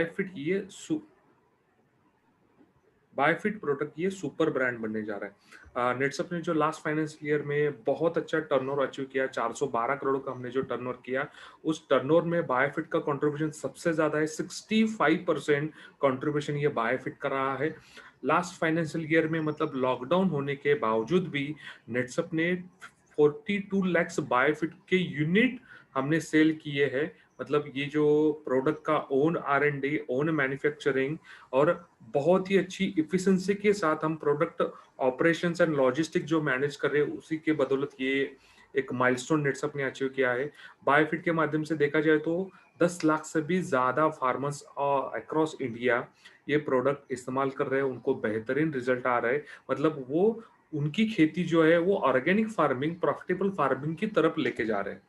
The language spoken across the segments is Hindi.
बायोफिट ये बायोफिट प्रोडक्ट ये सुपर ब्रांड बनने जा रहा है। नेटसप ने जो लास्ट फाइनेंशियल ईयर में बहुत अच्छा टर्नओवर अचीव किया, 412 करोड़ का हमने जो टर्नओवर किया, उस टर्नओवर में बायोफिट का कंट्रीब्यूशन सबसे ज्यादा है। 65% कंट्रीब्यूशन ये बायोफिट का रहा है लास्ट फाइनेंशियल ईयर में। मतलब लॉकडाउन होने के बावजूद भी नेटसप ने 42 लैक्स बायोफिट के यूनिट हमने सेल किए हैं। मतलब ये जो प्रोडक्ट का ओन R&D, ओन मैन्युफैक्चरिंग और बहुत ही अच्छी इफिशिएंसी के साथ हम प्रोडक्ट ऑपरेशंस एंड लॉजिस्टिक जो मैनेज कर रहे हैं, उसी के बदौलत ये एक माइलस्टोन नेटसप ने अचीव किया है। बायोफिट के माध्यम से देखा जाए तो 10 लाख से भी ज्यादा फार्मर्स अक्रॉस इंडिया ये प्रोडक्ट इस्तेमाल कर रहे हैं, उनको बेहतरीन रिजल्ट आ रहा है। मतलब वो उनकी खेती जो है वो ऑर्गेनिक फार्मिंग, प्रॉफिटेबल फार्मिंग की तरफ लेके जा रहे हैं।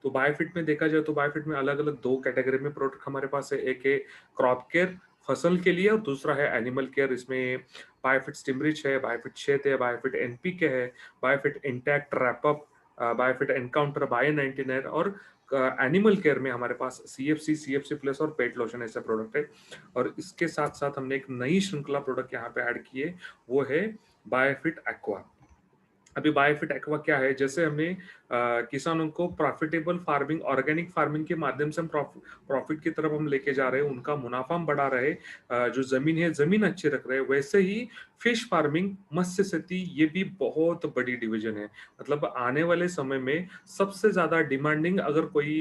तो बायोफिट में देखा जाए तो बायोफिट में अलग अलग दो कैटेगरी में प्रोडक्ट हमारे पास है। एक है क्रॉप केयर फसल के लिए और दूसरा है एनिमल केयर। इसमें बायोफिट स्टिमरिच है, बायोफिट शेत है, बायोफिट एनपीके है, बायोफिट इंटैक्ट रैपअप, बायोफिट एनकाउंटर, बायो 99 और एनिमल केयर में हमारे पास CFC प्लस और पेट लोशन ऐसे प्रोडक्ट है। और इसके साथ साथ हमने एक नई श्रृंखला प्रोडक्ट यहाँ पे ऐड की है, वो है बायोफिट एक्वा। अभी बायोफिट एक्वा क्या है, जैसे हमने किसानों को प्रॉफिटेबल फार्मिंग, ऑर्गेनिक फार्मिंग के माध्यम से हम प्रॉफिट की तरफ हम लेके जा रहे हैं, उनका मुनाफा हम बढ़ा रहे हैं, जो जमीन है जमीन अच्छी रख रहे हैं। वैसे ही फिश फार्मिंग, मत्स्य खेती, ये भी बहुत बड़ी डिवीजन है। मतलब आने वाले समय में सबसे ज्यादा डिमांडिंग अगर कोई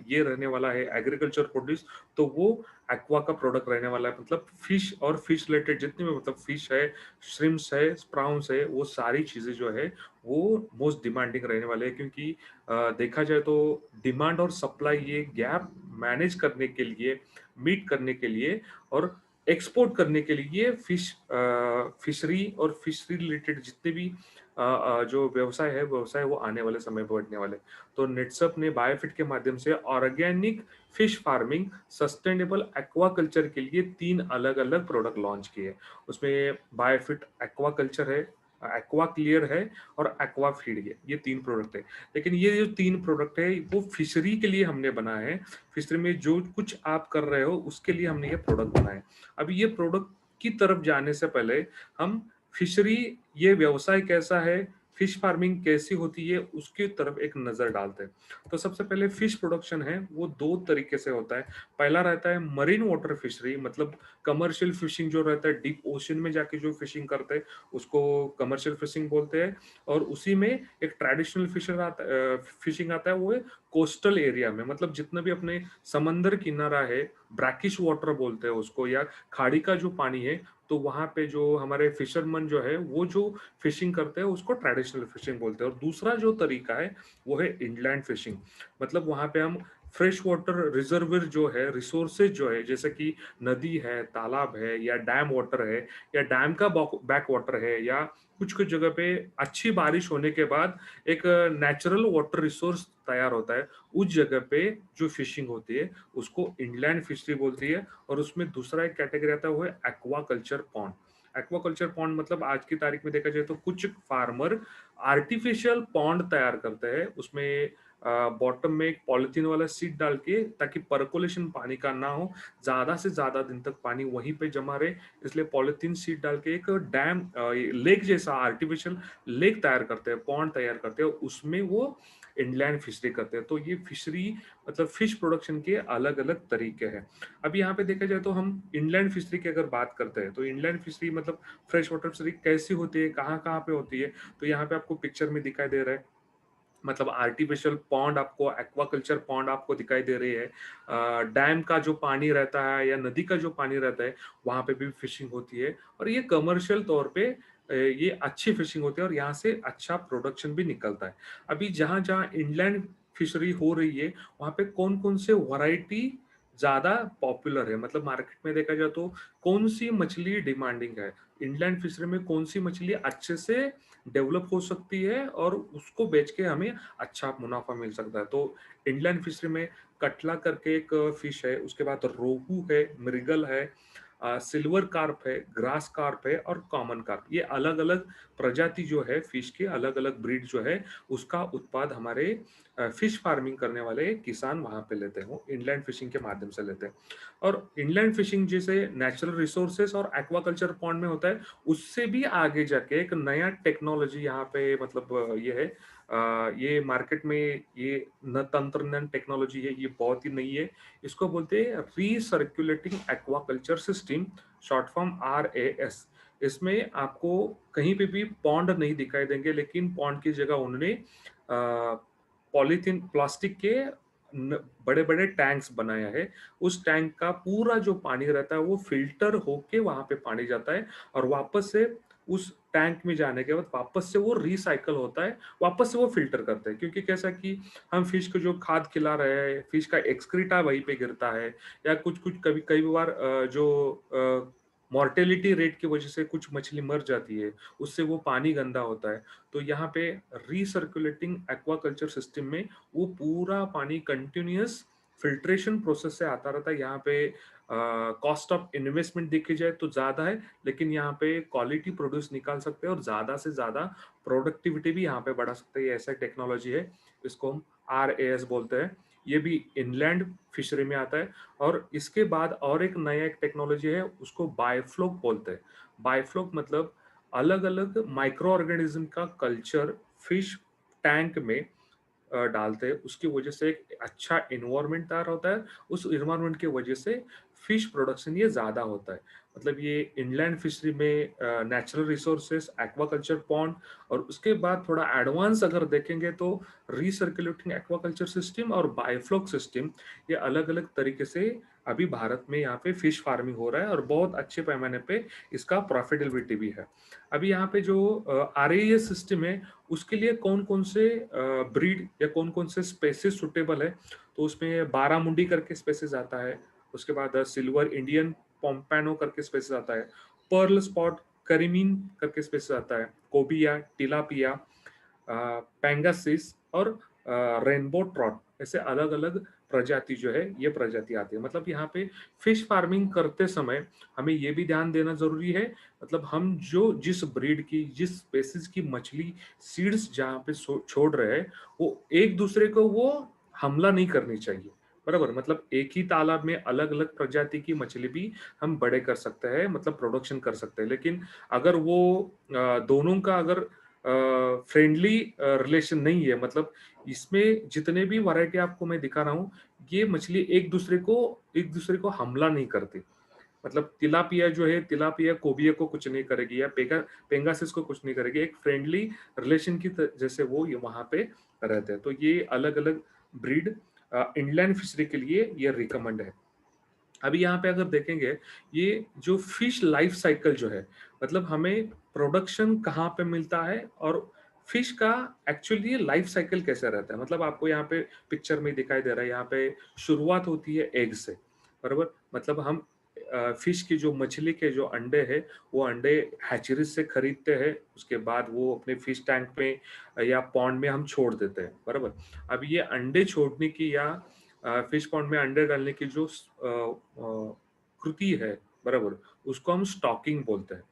ये रहने वाला है एग्रीकल्चर प्रोड्यूस, तो वो एक्वा का प्रोडक्ट रहने वाला है। मतलब फिश और फिश रिलेटेड जितनी भी, मतलब फिश है, श्रिम्स है, स्प्राउंस है, वो सारी चीजें जो है वो मोस्ट डिमांडिंग रहने वाले हैं। क्योंकि देखा जाए तो डिमांड और सप्लाई ये गैप मैनेज करने के लिए, मीट करने के लिए और एक्सपोर्ट करने के लिए फिशरी और फिशरी रिलेटेड जितने भी जो व्यवसाय है, व्यवसाय वो आने वाले समय में बढ़ने वाले। तो नेटसप ने बायोफिट के माध्यम से organic fish farming, sustainable aquaculture के लिए 3 अलग अलग प्रोडक्ट लॉन्च किए। उसमें बायोफिट एक्वा कल्चर है, एक्वा क्लियर है और एक्वा फीड है, ये 3 प्रोडक्ट है। लेकिन ये जो 3 प्रोडक्ट है वो फिशरी के लिए हमने बनाया है। फिशरी में जो कुछ आप कर रहे हो उसके लिए हमने ये प्रोडक्ट बनाए। अभी ये प्रोडक्ट की तरफ जाने से पहले हम फिशरी, ये व्यवसाय कैसा है, फिश फार्मिंग कैसी होती है, उसकी तरफ एक नजर डालते हैं। तो सबसे पहले फिश प्रोडक्शन है वो 2 तरीके से होता है। पहला रहता है मरीन वाटर फिशरी, मतलब कमर्शियल फिशिंग जो रहता है, डीप ओशन में जाके जो फिशिंग करते हैं उसको कमर्शियल फिशिंग बोलते हैं। और उसी में एक ट्रेडिशनल फिशिंग आता है, वो है कोस्टल एरिया में। मतलब जितना भी अपने समंदर किनारा है, ब्रैकिश वाटर बोलते हैं उसको, या खाड़ी का जो पानी है, तो वहां पे जो हमारे फिशरमैन जो है वो जो फिशिंग करते हैं उसको ट्रेडिशनल फिशिंग बोलते हैं। और दूसरा जो तरीका है वो है इनलैंड फिशिंग। मतलब वहां पे हम फ्रेश वाटर रिजर्वर जो है, रिसोर्सेज जो है, जैसे कि नदी है, तालाब है, या डैम वाटर है, या डैम का बैक वाटर है, या कुछ कुछ जगह पे अच्छी बारिश होने के बाद एक नेचुरल वाटर रिसोर्स तैयार होता है, उस जगह पे जो फिशिंग होती है उसको इनलैंड फिशरी बोलती है। और उसमें दूसरा एक कैटेगरी आता है, वो है aqua culture pond. Aquaculture pond मतलब आज की तारीख में देखा जाए तो कुछ फार्मर आर्टिफिशियल पॉन्ड तैयार करते हैं, उसमें बॉटम में एक पॉलिथीन वाला सीट डाल के, ताकि पर्कोलेशन पानी का ना हो, ज्यादा से ज्यादा दिन तक पानी वहीं पे जमा रहे, इसलिए पॉलिथीन सीट डाल के एक डैम, लेक जैसा आर्टिफिशियल लेक तैयार करते हैं, पॉन्ड तैयार करते हैं, उसमें वो इनलैंड फिशरी करते हैं। तो ये फिशरी, मतलब फिश प्रोडक्शन के अलग अलग तरीके हैं। अब यहाँ पे देखा जाए तो हम इनलैंड फिशरी की अगर बात करते हैं, तो इनलैंड फिशरी मतलब फ्रेश वाटर फिशरी कैसी होती है, कहाँ कहाँ पे होती है, तो यहाँ पे आपको पिक्चर में दिखाई दे रहा है। मतलब आर्टिफिशियल पॉन्ड आपको, एक्वाकल्चर पॉन्ड आपको दिखाई दे रही है। डैम का जो पानी रहता है या नदी का जो पानी रहता है, वहां पे भी फिशिंग होती है। और ये कमर्शियल तौर पे ये अच्छी फिशिंग होती है और यहाँ से अच्छा प्रोडक्शन भी निकलता है। अभी जहां जहां इनलैंड फिशरी हो रही है, वहां पे कौन कौन से वैरायटी ज्यादा पॉपुलर है, मतलब मार्केट में देखा जाए तो कौन सी मछली डिमांडिंग है, इनलैंड फिशरी में कौन सी मछली अच्छे से डेवलप हो सकती है और उसको बेच के हमें अच्छा मुनाफा मिल सकता है। तो इंडलैंड फिशरी में कटला करके एक फिश है, उसके बाद रोहू है, मृगल है, सिल्वर कार्प है, ग्रास कार्प है और कॉमन कार्प। ये अलग-अलग प्रजाति जो है फिश के, अलग-अलग ब्रीड जो है, उसका उत्पाद हमारे फिश फार्मिंग करने वाले किसान वहाँ पे लेते हैं, वो इनलैंड फिशिंग के माध्यम से लेते हैं। और इनलैंड फिशिंग जैसे नेचुरल रिसोर्सेज और एक्वाकल्चर पॉन्ड में होता है, उससे भी आगे जाके एक नया टेक्नोलॉजी यहाँ पे मतलब ये है, ये मार्केट में ये न तंत्र न टेक्नोलॉजी है, ये बहुत ही नई है। इसको बोलते हैं recirculating aquaculture system, short form RAS। इसमें आपको कहीं पे भी पॉन्ड नहीं दिखाई देंगे, लेकिन पॉन्ड की जगह उन्होंने पॉलीथीन प्लास्टिक के बड़े बड़े टैंक्स बनाया है। उस टैंक का पूरा जो पानी रहता है वो फिल्टर होके वहां पे पानी जाता है, और वापस से उस टैंक में जाने के बाद वापस से वो रिसाइकल होता है, वापस से वो फिल्टर करते हैं। क्योंकि कैसा कि हम फिश को जो खाद खिला रहे हैं, फिश का एक्सक्रीटा वहीं पे गिरता है, या कुछ कुछ कभी कई बार जो मॉर्टेलिटी रेट की वजह से कुछ मछली मर जाती है, उससे वो पानी गंदा होता है। तो यहाँ पे रिसर्कुलेटिंग एक्वाकल्चर सिस्टम में वो पूरा पानी कंटिन्यूअस फिल्ट्रेशन प्रोसेस से आता रहता है। यहाँ पे कॉस्ट ऑफ इन्वेस्टमेंट देखी जाए तो ज़्यादा है, लेकिन यहाँ पे क्वालिटी प्रोड्यूस निकाल सकते हैं और ज़्यादा से ज़्यादा प्रोडक्टिविटी भी यहाँ पे बढ़ा सकते हैं। ये ऐसा टेक्नोलॉजी है, इसको हम RAS बोलते हैं। ये भी इनलैंड फिशरी में आता है। और इसके बाद और एक नया एक टेक्नोलॉजी है, उसको बायोफ्लोक बोलते हैं। बायोफ्लोक मतलब अलग अलग माइक्रो ऑर्गेनिज्म का कल्चर फिश टैंक में डालते हैं। उसकी वजह से एक अच्छा इन्वायरमेंट तैयार होता है। उस इन्वायरमेंट की वजह से फिश प्रोडक्शन ये ज़्यादा होता है। मतलब ये इनलैंड फिशरी में नेचुरल रिसोर्सेस, एक्वाकल्चर पॉन्ड, और उसके बाद थोड़ा एडवांस अगर देखेंगे तो रिसर्कुलेटिंग एक्वाकल्चर सिस्टम और बायोफ्लोक सिस्टम, ये अलग-अलग तरीके से अभी भारत में यहाँ पे फिश फार्मिंग हो रहा है, और बहुत अच्छे पैमाने पे इसका प्रॉफिटेबिलिटी भी है। अभी यहाँ पे जो RAS सिस्टम है, उसके लिए कौन-कौन से ब्रीड या कौन-कौन से स्पेसीज सूटेबल है, तो उसमें बारामुंडी करके स्पेसीज आता है, उसके बाद सिल्वर इंडियन पोम्पैनो करके स्पेसीज आता है, पर्ल स्पॉट करीमीन करके स्पेसीज आता है, कोबिया, टिलापिया, पैंगासिस और रेनबो ट्रॉट, ऐसे अलग-अलग प्रजाति जो है, ये प्रजाति आती है। मतलब यहाँ पे फिश फार्मिंग करते समय हमें ये भी ध्यान देना ज़रूरी है, मतलब हम जो जिस ब्रीड की, जिस स्पेसीज की मछली सीड्स जहाँ पे छोड़ रहे हैं, वो एक-दूसरे को वो हमला नहीं करनी चाहिए, बराबर? मतलब एक ही तालाब में अलग-अलग प्रजाति की मछली भी हम बड़े कर सकते हैं, मतलब प्रोडक्शन कर सकते हैं। लेकिन अगर वो दोनों का अगर फ्रेंडली रिलेशन नहीं है, मतलब इसमें जितने भी वैरायटी आपको मैं दिखा रहा हूँ, ये मछली एक दूसरे को हमला नहीं करती। मतलब तिलापिया जो है, तिलापिया कोबिया को कुछ नहीं करेगी, या पेंगासिस को कुछ नहीं करेगी। एक फ्रेंडली रिलेशन की जैसे वो ये वहां पे रहते हैं। तो ये अलग अलग ब्रीड इंडलैंड फिशरी के लिए ये रिकमेंड है। अभी यहाँ पे अगर देखेंगे, ये जो फिश लाइफ साइकिल जो है, मतलब हमें प्रोडक्शन कहाँ पे मिलता है, और फिश का एक्चुअली लाइफ साइकिल कैसे रहता है। मतलब आपको यहाँ पे पिक्चर में दिखाई दे रहा है, यहाँ पे शुरुआत होती है एग से, बराबर? मतलब हम फिश की जो मछली के जो अंडे हैं, वो अंडे हैचरीज से खरीदते हैं, उसके बाद वो अपने फिश टैंक में या पॉन्ड में हम छोड़ देते हैं, बराबर? अब ये अंडे छोड़ने की या फिश पॉन्ड में अंडे डालने की जो कृति है, बराबर, उसको हम स्टॉकिंग बोलते हैं,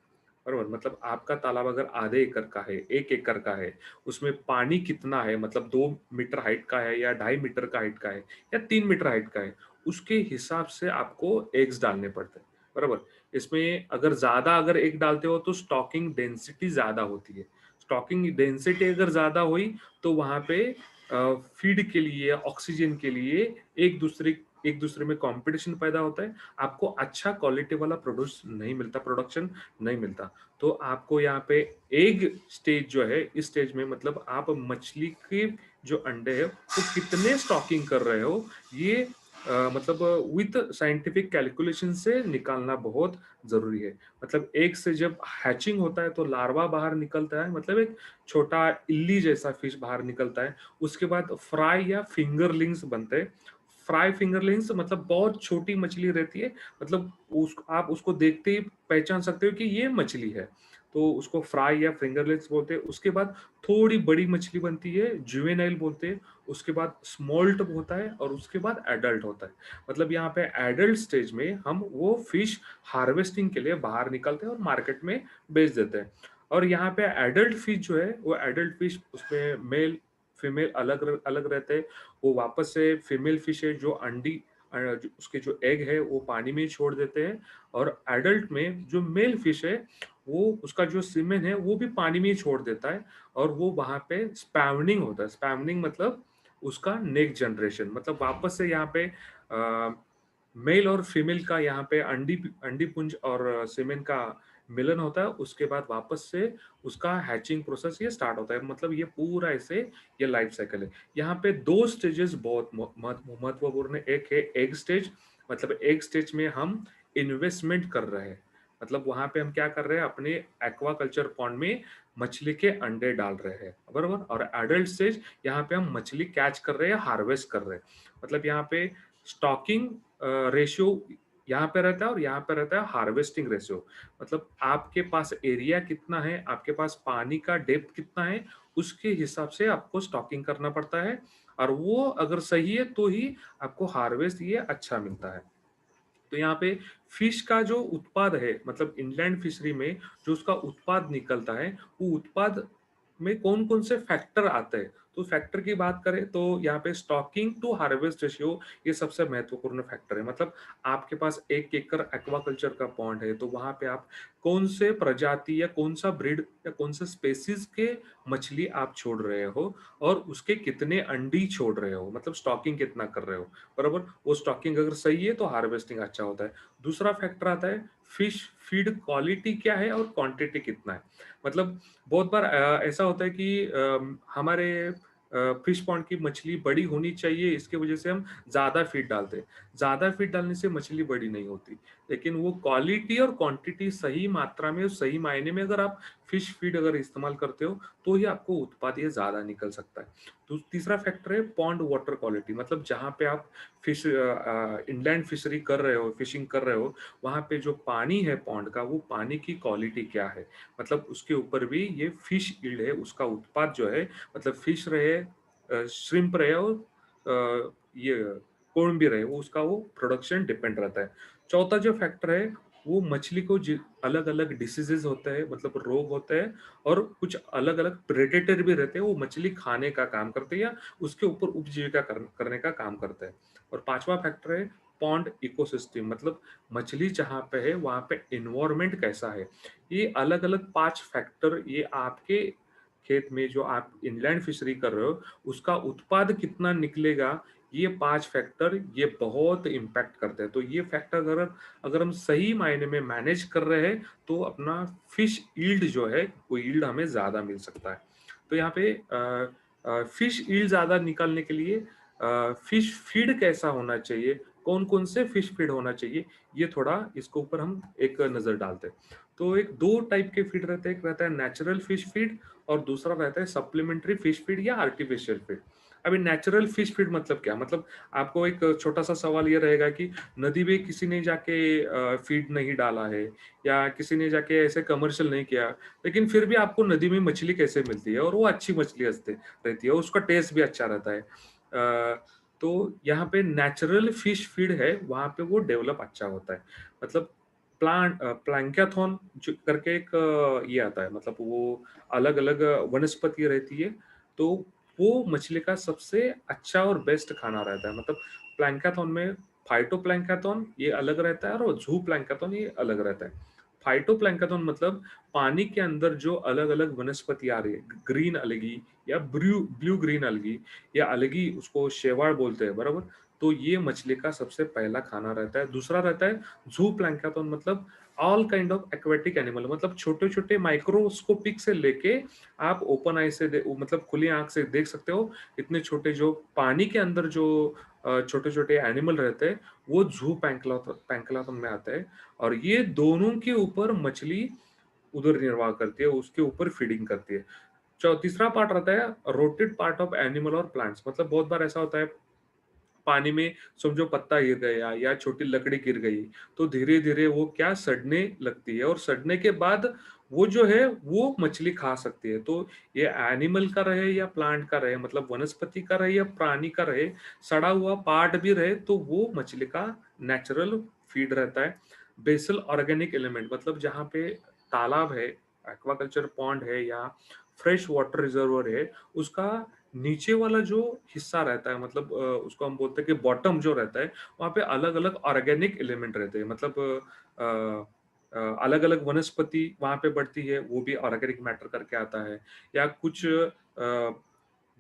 बराबर? मतलब आपका तालाब अगर आधे एकड़ का है, 1 एकड़ का है, उसमें पानी कितना है, मतलब 2 मीटर हाइट का है या 2.5 मीटर का हाइट का है या 3 मीटर हाइट का है, उसके हिसाब से आपको एग्स डालने पड़ते हैं, बराबर? इसमें अगर ज्यादा अगर एग डालते हो तो स्टॉकिंग डेंसिटी ज्यादा होती है। स्टॉकिंग डेंसिटी अगर ज्यादा हुई तो वहां पे फीड के लिए, ऑक्सीजन के लिए एक दूसरे में कंपटीशन पैदा होता है। आपको अच्छा क्वालिटी वाला प्रोडक्शन नहीं मिलता। तो आपको यहाँ पे एग स्टेज जो है, इस स्टेज में मतलब आप मछली के जो अंडे है वो कितने स्टॉकिंग कर रहे हो, ये मतलब विथ साइंटिफिक कैलकुलेशन से निकालना बहुत जरूरी है। मतलब एक से जब हैचिंग होता है तो लार्वा बाहर निकलता है, मतलब एक छोटा इल्ली जैसा फिश बाहर निकलता है। उसके बाद फ्राई या फिंगरलिंग्स बनते हैं। फ्राई फिंगरलिंग्स मतलब बहुत छोटी मछली रहती है, मतलब आप उसको देखते ही पहचान सकते हो कि ये मछली है। तो उसको फ्राई या फिंगरलेस बोलते हैं। उसके बाद थोड़ी बड़ी मछली बनती है, जुवेनाइल बोलते हैं। उसके बाद स्मॉल्ट होता है और उसके बाद एडल्ट होता है। मतलब यहाँ पे एडल्ट स्टेज में हम वो फिश हार्वेस्टिंग के लिए बाहर निकलते हैं और मार्केट में बेच देते हैं। और यहाँ पे एडल्ट फिश जो है, वो एडल्ट फिश उसमें मेल फीमेल अलग अलग रहते हैं। वो वापस से फीमेल फिश है जो अंडी उसके जो एग है वो पानी में ही छोड़ देते हैं। और एडल्ट में जो मेल फिश है, वो उसका जो सीमेन है वो भी पानी में ही छोड़ देता है। और वो वहां पे स्पैवनिंग होता है। स्पैवनिंग मतलब उसका नेक्स्ट जनरेशन, मतलब वापस से यहाँ पे मेल और फीमेल का यहाँ पे अंडी अंडी पुंज और सीमेन का मिलन होता है। उसके बाद वापस से उसका हैचिंग प्रोसेस ये स्टार्ट होता है। मतलब ये पूरा ऐसे ये लाइफ साइकिल है। यहाँ पे दो स्टेजेस बहुत महत्वपूर्ण है। एक है एग स्टेज। मतलब एग स्टेज में हम इन्वेस्टमेंट कर रहे हैं। मतलब वहां पे हम क्या कर रहे हैं, अपने एक्वाकल्चर पॉन्ड में मछली के अंडे डाल रहे हैं, बराबर। और एडल्ट स्टेज, यहाँ पे हम मछली कैच कर रहे हैं, हार्वेस्ट कर रहे हैं। मतलब यहाँ पे स्टॉकिंग रेशियो यहाँ पे रहता है और यहाँ पे रहता है हार्वेस्टिंग रेशियो। मतलब आपके पास एरिया कितना है, आपके पास पानी का डेप्थ कितना है, उसके हिसाब से आपको स्टॉकिंग करना पड़ता है। और वो अगर सही है तो ही आपको हार्वेस्ट ये अच्छा मिलता है। तो यहाँ पे फिश का जो उत्पाद है, मतलब इनलैंड फिशरी में जो उसका उत्पाद निकलता है, वो उत्पाद में कौन कौन से फैक्टर आते हैं। तो फैक्टर की बात करें तो यहाँ पे स्टॉकिंग टू हार्वेस्ट रेशियो ये सबसे महत्वपूर्ण फैक्टर है। मतलब आपके पास 1 एकड़ एक्वाकल्चर का पॉन्ड है, तो वहां पे आप कौन से प्रजाति या कौन सा ब्रीड या कौन सा स्पेसीज के मछली आप छोड़ रहे हो, और उसके कितने अंडी छोड़ रहे हो, मतलब स्टॉकिंग कितना कर रहे हो, बराबर। वो स्टॉकिंग अगर सही है तो हार्वेस्टिंग अच्छा होता है। दूसरा फैक्टर आता है फिश फीड क्वालिटी क्या है और क्वांटिटी कितना है। मतलब बहुत बार ऐसा होता है कि हमारे फिश पॉन्ड की मछली बड़ी होनी चाहिए, इसके वजह से हम ज्यादा फीड डालते हैं। ज्यादा फीड डालने से मछली बड़ी नहीं होती। लेकिन वो क्वालिटी और क्वांटिटी सही मात्रा में, सही मायने में अगर आप फिश फीड अगर इस्तेमाल करते हो, तो ही आपको उत्पाद ये ज्यादा निकल सकता है। तो तीसरा फैक्टर है पॉन्ड वाटर क्वालिटी। मतलब जहाँ पे आप फिश इनलैंड फिशरी कर रहे हो, फिशिंग कर रहे हो, वहाँ पे जो पानी है पॉन्ड का, वो पानी की क्वालिटी क्या है। मतलब उसके ऊपर भी ये फिश यील्ड है, उसका उत्पाद जो है, मतलब फिश रहे, श्रिम्प रहे और ये कोण भी रहे, वो उसका वो प्रोडक्शन डिपेंड रहता है। चौथा जो फैक्टर है, वो मछली को अलग अलग डिसीजेस होते हैं, मतलब रोग होते हैं। और कुछ अलग अलग प्रेडेटर भी रहते हैं, वो मछली खाने का काम करते हैं या उसके ऊपर उपजीविका करने का काम करते हैं। और पांचवा फैक्टर है पॉन्ड इकोसिस्टम। मतलब मछली जहाँ पे है वहां पे इन्वायरमेंट कैसा है। ये अलग अलग 5 फैक्टर, ये आपके खेत में जो आप इनलैंड फिशरी कर रहे हो, उसका उत्पाद कितना निकलेगा, ये 5 फैक्टर ये बहुत इम्पैक्ट करते हैं। तो ये फैक्टर अगर अगर हम सही मायने में मैनेज कर रहे हैं, तो अपना फिश यील्ड जो है, वो यील्ड हमें ज्यादा मिल सकता है। तो यहाँ पे फिश यील्ड ज्यादा निकालने के लिए फिश फीड कैसा होना चाहिए, कौन कौन से फिश फीड होना चाहिए, ये थोड़ा इसके ऊपर हम एक नजर डालते हैं। तो एक दो टाइप के फीड रहते हैं, एक रहता है नेचुरल फिश फीड और दूसरा रहता है सप्लीमेंट्री फिश फीड या आर्टिफिशियल फीड। अभी नेचुरल फिश फीड मतलब क्या, मतलब आपको एक छोटा सा सवाल ये रहेगा कि नदी में किसी ने जाके फीड नहीं डाला है, या किसी ने जाके ऐसे कमर्शियल नहीं किया, लेकिन फिर भी आपको नदी में मछली कैसे मिलती है, और वो अच्छी मछली रहती है, उसका टेस्ट भी अच्छा रहता है। तो यहाँ पे नेचुरल फिश फीड है, वहां पे वो डेवलप अच्छा होता है। मतलब प्लैंक्याथॉन जो करके एक ये आता है, मतलब वो अलग अलग वनस्पति रहती है। तो वो मछली का सबसे अच्छा और बेस्ट खाना रहता है। मतलब प्लैंक्याथॉन में फाइटोप्लैंक्याथॉन ये अलग रहता है और जू प्लैंक्याथॉन ये अलग रहता है। फाइटोप्लैंक्टन मतलब पानी के अंदर जो अलग अलग वनस्पति आ रही है, ग्रीन अलगी या ब्लू ब्लू ग्रीन अलगी, या अलगी उसको शेवाळ बोलते हैं, बराबर। तो ये मछली का सबसे पहला खाना रहता है। दूसरा रहता है जू प्लैंक्टन, मतलब all kind of aquatic animal, मतलब छोटे छोटे माइक्रोस्कोपिक से लेके आप ओपन आई से मतलब खुली आंख से देख सकते हो, इतने छोटे जो पानी के अंदर जो छोटे छोटे एनिमल रहते हैं, वो जू पैंक्लाथन में आते हैं। और ये दोनों के ऊपर मछली उदर निर्वाह करती है, उसके ऊपर फीडिंग करती है। तीसरा पार्ट रहता है रोटेड पार्ट ऑफ एनिमल और प्लांट्स। मतलब बहुत बार ऐसा होता है पानी में समझो पत्ता गिर गया या छोटी लकड़ी गिर गई, तो धीरे-धीरे वो क्या सड़ने लगती है और सड़ने के बाद वो जो है वो मछली खा सकती है। तो ये एनिमल का रहे या प्लांट का रहे मतलब वनस्पति का रहे या प्राणी का रहे, सड़ा हुआ पार्ट भी रहे तो वो मछली का नेचुरल फीड रहता है। बेसल ऑर्गेनिक एलिमेंट मतलब जहाँ पे तालाब है, एक्वाकल्चर पॉन्ड है या फ्रेश वाटर रिजर्वर है, उसका नीचे वाला जो हिस्सा रहता है मतलब उसको हम बोलते हैं कि बॉटम जो रहता है, वहाँ पे अलग-अलग ऑर्गेनिक एलिमेंट रहते हैं। मतलब अलग-अलग वनस्पति वहाँ पे बढ़ती है, वो भी ऑर्गेनिक मैटर करके आता है या कुछ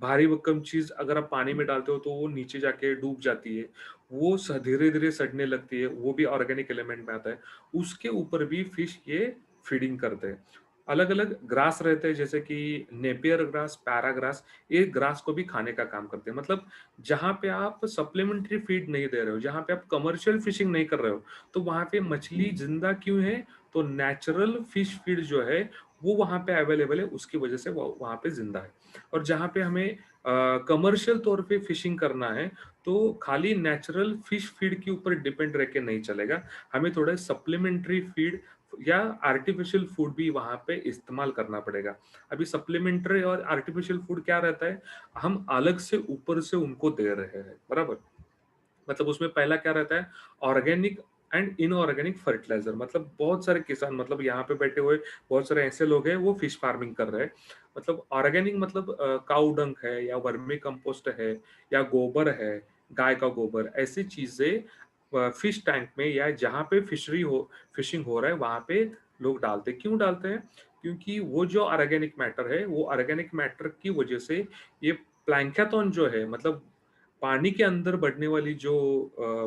भारी भरकम चीज़ अगर आप पानी में डालते हो तो वो नीचे जाके डूब जाती है। वो स धीरे-धीरे सड़ने लगती है, वो भी ऑर्गेनिक एलिमेंट में आता है। उसके ऊपर भी फिश ये फीडिंग करते हैं। अलग-अलग ग्रास रहते हैं जैसे कि नेपियर ग्रास, पैराग्रास, ये ग्रास को भी खाने का काम करते हैं। मतलब जहाँ पे आप सप्लीमेंट्री फीड नहीं दे रहे हो, जहाँ पे आप कमर्शियल फिशिंग नहीं कर रहे हो, तो वहाँ पे मछली ज़िंदा क्यों है? तो नेचुरल फिश फीड जो है, वो वहाँ पे अवेलेबल है, उसकी वजह से वो वहाँ पे ज़िंदा है। और जहाँ पे हमें कमर्शियल तौर पे फिशिंग करना है, तो खाली नेचुरल फिश फीड के ऊपर डिपेंड रह के नहीं चलेगा। हमें थोड़ा सप्लीमेंट्री फीड या आर्टिफिशियल फूड भी वहाँ पे इस्तेमाल करना पड़ेगा। अभी सप्लीमेंट्री और आर्टिफिशियल फूड क्या रहता है, हम अलग से ऊपर से उनको दे रहे हैं, बराबर? मतलब उसमें पहला क्या रहता है, ऑर्गेनिक एंड इनऑर्गेनिक फर्टिलाइजर मतलब बहुत सारे किसान मतलब यहाँ पे बैठे हुए बहुत सारे ऐसे लोग हैं वो फिश फार्मिंग कर रहे हैं। मतलब ऑर्गेनिक मतलब काऊ डंक है या वर्मी कंपोस्ट है या गोबर है, गाय का गोबर, ऐसी चीजें फिश टैंक में या जहाँ पे फिशिंग हो रहा है वहां पे लोग डालते हैं। क्यों डालते हैं? क्योंकि वो जो ऑर्गेनिक मैटर है वो ऑर्गेनिक मैटर की वजह से ये प्लैंक्टन जो है मतलब पानी के अंदर बढ़ने वाली जो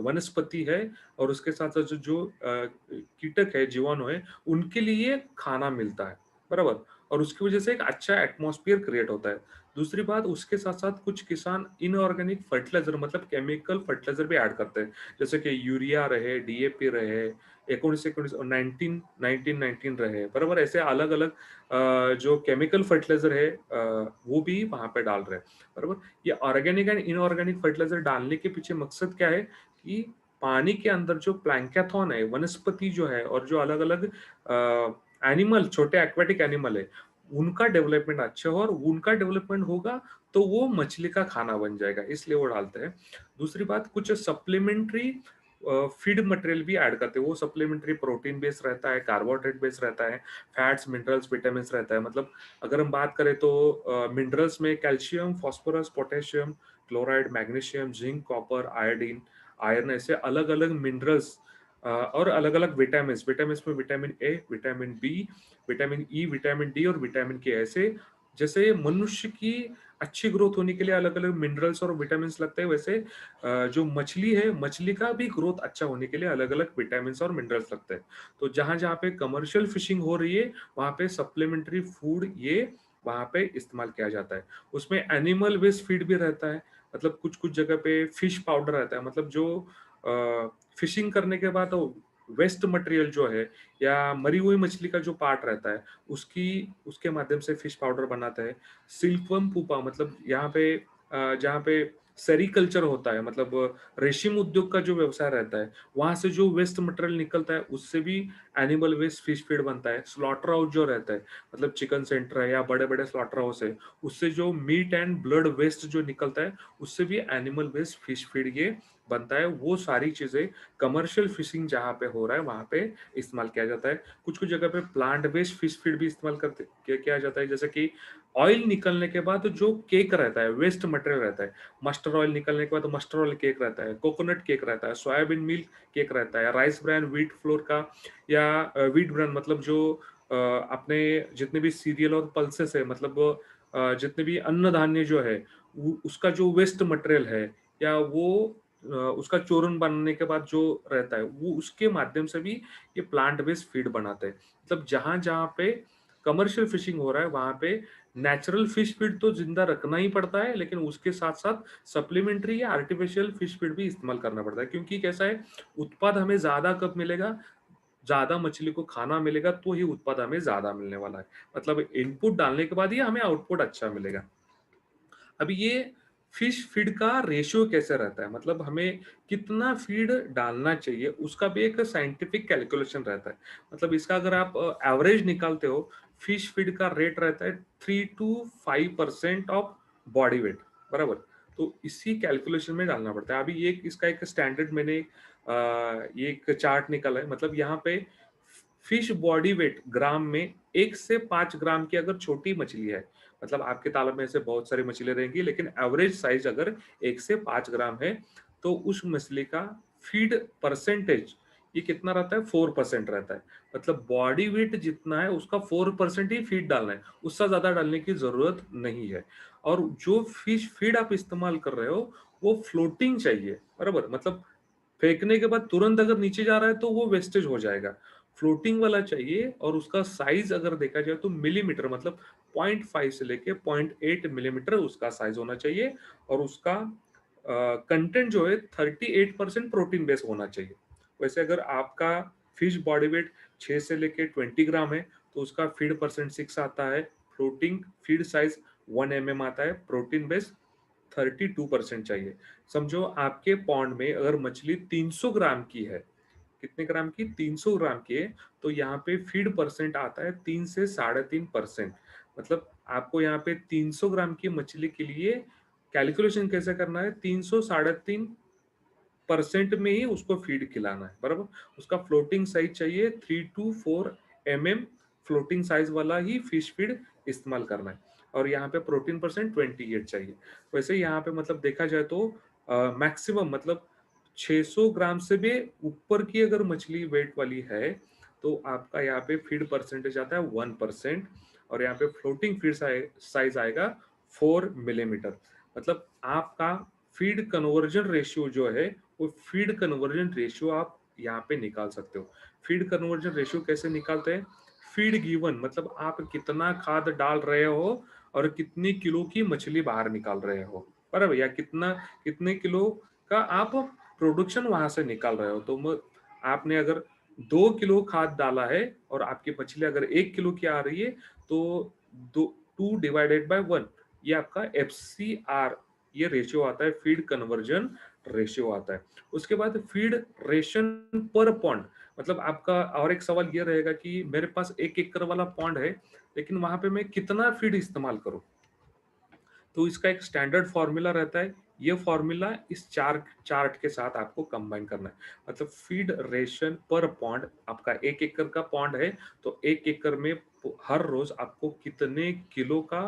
वनस्पति है और उसके साथ-साथ जो कीटक है, जीवाणु है, उनके लिए खाना मिलता है, बराबर? और उसकी वजह से एक अच्छा एटमॉस्फियर क्रिएट होता है। दूसरी बात उसके साथ-साथ कुछ किसान इनऑर्गेनिक फर्टिलाइज़र मतलब केमिकल फर्टिलाइज़र भी ऐड करते हैं। जैसे कि यूरिया रहे, डीएपी रहे, 19-19 और 19-19 रहे, बराबर? ऐसे अलग-अलग जो केमिकल फर्टिलाइज़र है वो भी वहाँ पे डाल रहे हैं, बराबर? ये ऑर्गेनिक एंड इनऑर्गेनिक फर्टिलाइजर डालने के पीछे मकसद क्या है कि पानी के अंदर जो प्लैंक्टन है, वनस्पति जो है और जो अलग-अलग एनिमल छोटे एक्वाटिक एनिमल है, उनका डेवलपमेंट अच्छा हो और उनका डेवलपमेंट होगा तो वो मछली का खाना बन जाएगा, इसलिए वो डालते हैं। दूसरी बात कुछ सप्लीमेंट्री फीड मटेरियल भी ऐड करते हैं, वो सप्लीमेंट्री प्रोटीन बेस्ड रहता है, कार्बोहाइड्रेट बेस्ड रहता है, फैट्स, मिनरल्स, विटामिन्स रहता है। मतलब अगर हम बात करें तो मिनरल्स में calcium, phosphorus, potassium, chloride, magnesium, zinc, copper, iodine, iron ऐसे अलग-अलग मिनरल्स और अलग-अलग विटामिन्स, विटामिन्स में vitamin A, vitamin B, vitamin E, vitamin D और विटामिन के ऐसे जैसे मनुष्य की अच्छी ग्रोथ होने के लिए अलग-अलग मिनरल्स और विटामिन्स लगते हैं वैसे जो मछली है, मछली का भी ग्रोथ अच्छा होने के लिए अलग-अलग विटामिन्स और मिनरल्स लगते हैं। तो जहाँ-जहाँ पे कमर्शियल फिशिंग हो रही है, वहाँ पे सप्लीमेंट्री फूड ये वहाँ पे इस्तेमाल किया जाता है। उसमें एनिमल वेस्ट फीड भी रहता है, मतलब कुछ-कुछ जगह पे फिश पाउडर रहता है, मतलब जो फिशिंग करने के बाद वेस्ट मटेरियल जो है या मरी हुई मछली का जो पार्ट रहता है, उसके माध्यम से फिश पाउडर बनाते हैं। सिल्कवर्म पुपा मतलब यहाँ पे जहाँ पे सेरीकल्चर होता है मतलब रेशम उद्योग का जो व्यवसाय रहता है, वहाँ से जो वेस्ट मटेरियल निकलता है, उससे भी एनिमल वेस्ट फिश फीड बनता है। स्लॉटर हाउस जो रहता है, मतलब चिकन सेंटर है या बड़े-बड़े स्लॉटर हाउस है, उससे जो मीट एंड ब्लड वेस्ट जो निकलता है, उससे भी एनिमल वेस्ट फिश फीड ये बनता है। वो सारी चीज़ें कमर्शियल फिशिंग जहाँ पे हो रहा है, वहाँ पे इस्तेमाल किया जाता है। कुछ-कुछ जगह पे प्लांट बेस्ड फिश फीड भी इस्तेमाल करते किया जाता है, जैसे कि ऑयल निकलने के बाद जो केक रहता है, वेस्ट मटेरियल रहता है, मस्टर्ड ऑयल निकलने के बाद मस्टर्ड ऑयल केक रहता है, कोकोनट केक रहता है, सोयाबीन मिल्क केक रहता है, राइस ब्रान, व्हीट फ्लोर का या व्हीट ब्रान मतलब जो अपने जितने भी सीरियल और पल्सेस है मतलब जितने भी अन्न धान्य जो है उसका जो वेस्ट मटेरियल है या वो उसका चूर्ण बनने के बाद जो रहता है वो उसके माध्यम से भी ये प्लांट बेस्ड फीड बनाते हैं। मतलब जहां जहां पे कमर्शियल फिशिंग हो रहा है वहां पे नेचुरल फिश फीड तो जिंदा रखना ही पड़ता है, लेकिन उसके साथ साथ सप्लीमेंट्री या आर्टिफिशियल फिश फीड भी इस्तेमाल करना पड़ता है। क्योंकि कैसा है, उत्पाद हमें ज्यादा कब मिलेगा, ज़्यादा मछली को खाना मिलेगा तो ही उत्पाद हमें ज़्यादा मिलने वाला है। मतलब इनपुट डालने के बाद ही हमें आउटपुट अच्छा मिलेगा। अभी ये फिश फीड का रेशियो कैसे रहता है, मतलब हमें कितना फीड डालना चाहिए, उसका भी एक साइंटिफिक कैलकुलेशन रहता है। मतलब इसका अगर आप एवरेज निकालते हो, फिश फीड का रेट रहता है 3 to 5% ऑफ बॉडी वेट, बराबर। तो इसी कैलकुलेशन में डालना पड़ता है। अभी ये इसका एक स्टैंडर्ड मैंने ये एक चार्ट निकाला है। मतलब यहाँ पे फिश बॉडी वेट ग्राम में 1 से 5 ग्राम की अगर छोटी मछली है, मतलब आपके तालाब में ऐसे बहुत सारी मछलियां रहेंगी, लेकिन एवरेज साइज अगर 1 से 5 ग्राम है, तो उस मछली का फीड परसेंटेज ये कितना रहता है, 4% रहता है। मतलब बॉडी वेट जितना है उसका 4% ही फीड डालना है, उससे ज्यादा डालने की जरूरत नहीं है। और जो फिश फीड आप इस्तेमाल कर रहे हो वो फ्लोटिंग चाहिए, बराबर। मतलब फेंकने के बाद तुरंत अगर नीचे जा रहा है तो वो वेस्टेज हो जाएगा। फ्लोटिंग वाला चाहिए, और उसका साइज अगर देखा जाए तो मिलीमीटर, मतलब 0.5 से लेके 0.8 मिलीमीटर उसका साइज होना चाहिए। और उसका कंटेंट जो है 38% प्रोटीन बेस होना चाहिए। वैसे अगर आपका फिश बॉडी वेट 6 से लेके 20 ग्राम है, तो उसका फीड परसेंट 6 आता है, फ्लोटिंग फीड साइज 1 mm आता है, प्रोटीन बेस 32% चाहिए। समझो आपके पॉन्ड में अगर मछली 300 ग्राम की है, कितने ग्राम की, 300 ग्राम की है, तो यहाँ पे फीड परसेंट आता है 3 से 3.5%। मतलब आपको यहाँ पे 300 ग्राम की मछली के लिए कैलकुलेशन कैसे करना है, 300 साढ़े 3% में ही उसको फीड खिलाना है, बराबर। उसका फ्लोटिंग साइज चाहिए 3 to 4 mm, फ्लोटिंग साइज वाला ही फिश फीड इस्तेमाल करना है। और यहाँ पे प्रोटीन परसेंट 28 चाहिए। वैसे यहाँ पे मतलब देखा जाए तो मैक्सिमम मतलब 600 ग्राम से भी ऊपर की अगर मछली वेट वाली है, तो आपका यहाँ पे फीड परसेंटेज आता है 1%। और यहाँ पे फ्लोटिंग फीड साइज आएगा 4 मिलीमीटर। मतलब आपका फीड कन्वर्जन रेशियो जो है, वो फीड कन्वर्जन रेशियो आप यहाँ पे निकाल सकते हो। फीड कन्वर्जन रेशियो कैसे निकालते हैं, फीड गिवन, मतलब आप कितना खाद डाल रहे हो और कितनी किलो की मछली बाहर निकाल रहे हो, बराबर, या कितने किलो का आप प्रोडक्शन वहां से निकाल रहे हो। तो आपने अगर 2 किलो खाद डाला है और आपकी मछली अगर 1 किलो की आ रही है, तो 2 डिवाइडेड बाय 1, ये आपका FCR, ये रेशियो आता है, फीड कन्वर्जन रेशियो आता है। उसके बाद फीड रेशन पर पॉन्ड। मतलब आपका और एक सवाल ये रहेगा कि मेरे पास 1 एकड़ वाला पॉन्ड है, लेकिन वहां पे मैं कितना फीड इस्तेमाल करूं। तो इसका एक स्टैंडर्ड फॉर्मूला रहता है। ये फॉर्मूला इस चार्ट के साथ आपको कंबाइन करना है। मतलब फीड रेशन पर पॉन्ड, आपका 1 एकड़ का पॉन्ड है, तो 1 एकड़ में हर रोज आपको कितने किलो का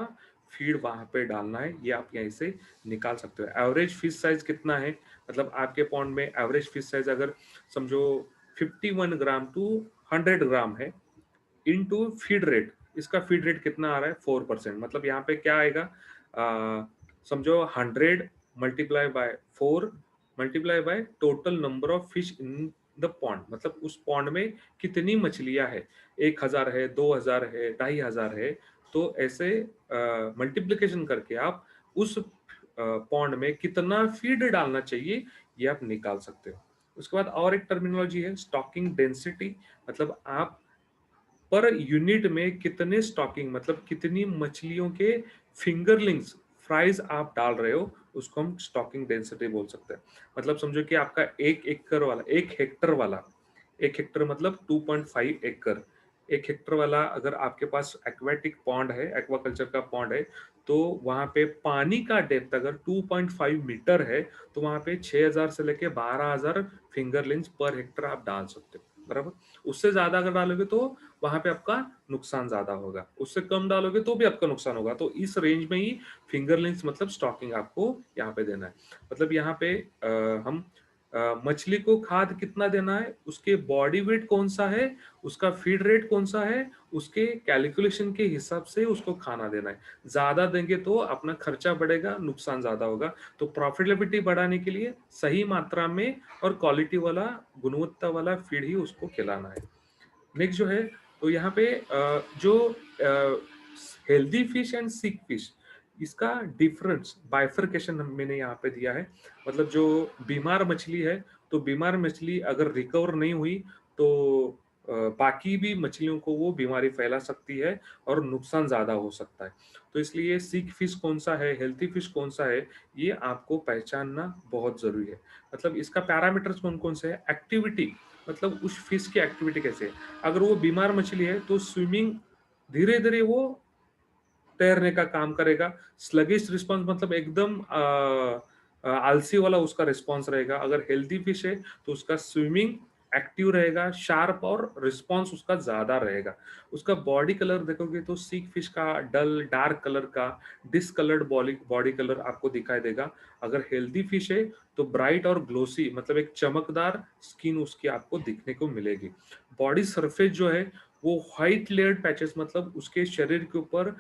फीड वहां पे डालना है, ये आप यहीं से निकाल सकते हो। एवरेज फिश साइज कितना है, मतलब आपके पॉन्ड में एवरेज फिश साइज अगर समझो 51 ग्राम to 100 ग्राम है, इनटू फीड रेट, इसका फीड रेट कितना आ रहा है, 4%। मतलब यहाँ पे क्या आएगा, समझो 100 multiply by 4 multiply by total number of fish in the pond. मतलब उस पॉन्ड में कितनी मछलियां है, 1,000 है, 2,000 है, 2,500 है। तो ऐसे मल्टीप्लिकेशन करके आप उस पॉन्ड में कितना फीड डालना चाहिए, ये आप निकाल सकते हो। उसके बाद और एक टर्मिनोलॉजी है स्टॉकिंग डेंसिटी। मतलब आप पर यूनिट में कितने स्टॉकिंग, मतलब कितनी मछलियों के फिंगरलिंग्स फ्राइज आप डाल रहे हो, उसको हम स्टॉकिंग डेंसिटी बोल सकते हैं। मतलब समझो कि आपका 1 हेक्टर मतलब 2.5 एकड़, 1 हेक्टर वाला अगर आपके पास एक्वेटिक पॉन्ड है, एक्वाकल्चर का पॉन्ड है, तो वहां पे पानी का डेप्थ अगर 2.5 मीटर है, तो वहां पे 6,000 से लेके 12,000 फिंगरलिंग्स पर हेक्टर आप डाल सकते हो, बराबर। उससे ज्यादा अगर डालोगे तो वहां पे आपका नुकसान ज्यादा होगा, उससे कम डालोगे तो भी आपका नुकसान होगा। तो इस रेंज में ही फिंगरलिंग्स मतलब स्टॉकिंग आपको यहाँ पे देना है। मतलब यहाँ पे हम मछली को खाद कितना देना है, उसके बॉडी वेट कौन सा है, उसका फीड रेट कौन सा है, उसके कैलकुलेशन के हिसाब से उसको खाना देना है। ज्यादा देंगे तो अपना खर्चा बढ़ेगा, नुकसान ज्यादा होगा। तो प्रॉफिटेबिलिटी बढ़ाने के लिए सही मात्रा में और क्वालिटी वाला, गुणवत्ता वाला फीड ही उसको खिलाना है। नेक्स्ट जो है, तो यहाँ पे जो healthy fish and sick fish, इसका डिफरेंस बाइफरकेशन मैंने यहाँ पे दिया है। मतलब जो बीमार मछली है, तो बीमार मछली अगर रिकवर नहीं हुई, तो बाकी भी मछलियों को वो बीमारी फैला सकती है और नुकसान ज़्यादा हो सकता है। तो इसलिए सिक फिश कौन-सा है, हेल्दी फिश कौन-सा है, ये आपको पहचानना बहुत ज़रूरी है। मतलब इसका पैरामीटर्स कौन-कौन से हैं? एक्टिविटी, मतलब उस फिश की एक्टिविटी कैसे है? अगर वो बीमार मछली है तो स्विमिंग धीरे-धीरे वो तैरने का काम करेगा। स्लगिश रिस्पॉन्स मतलब एकदम आलसी वाला उसका रिस्पॉन्स रहेगा। अगर हेल्दी फिश है तो उसका स्विमिंग एक्टिव रहेगा, शार्प और रिस्पॉन्स उसका ज़्यादा रहेगा। उसका बॉडी कलर देखोगे तो सीक फिश का डल डार्क कलर का डिस्कलर्ड बॉडी बॉडी कलर आपको दिखाई देगा। अगर हेल्दी फिश है तो ब्राइट और ग्लोसी मतलब एक चमकदार स्किन उसकी आपको दिखने को मिलेगी। बॉडी सरफेस जो है वो व्हाइट लेयर्ड पैचेस मतलब उसके शरीर के ऊपर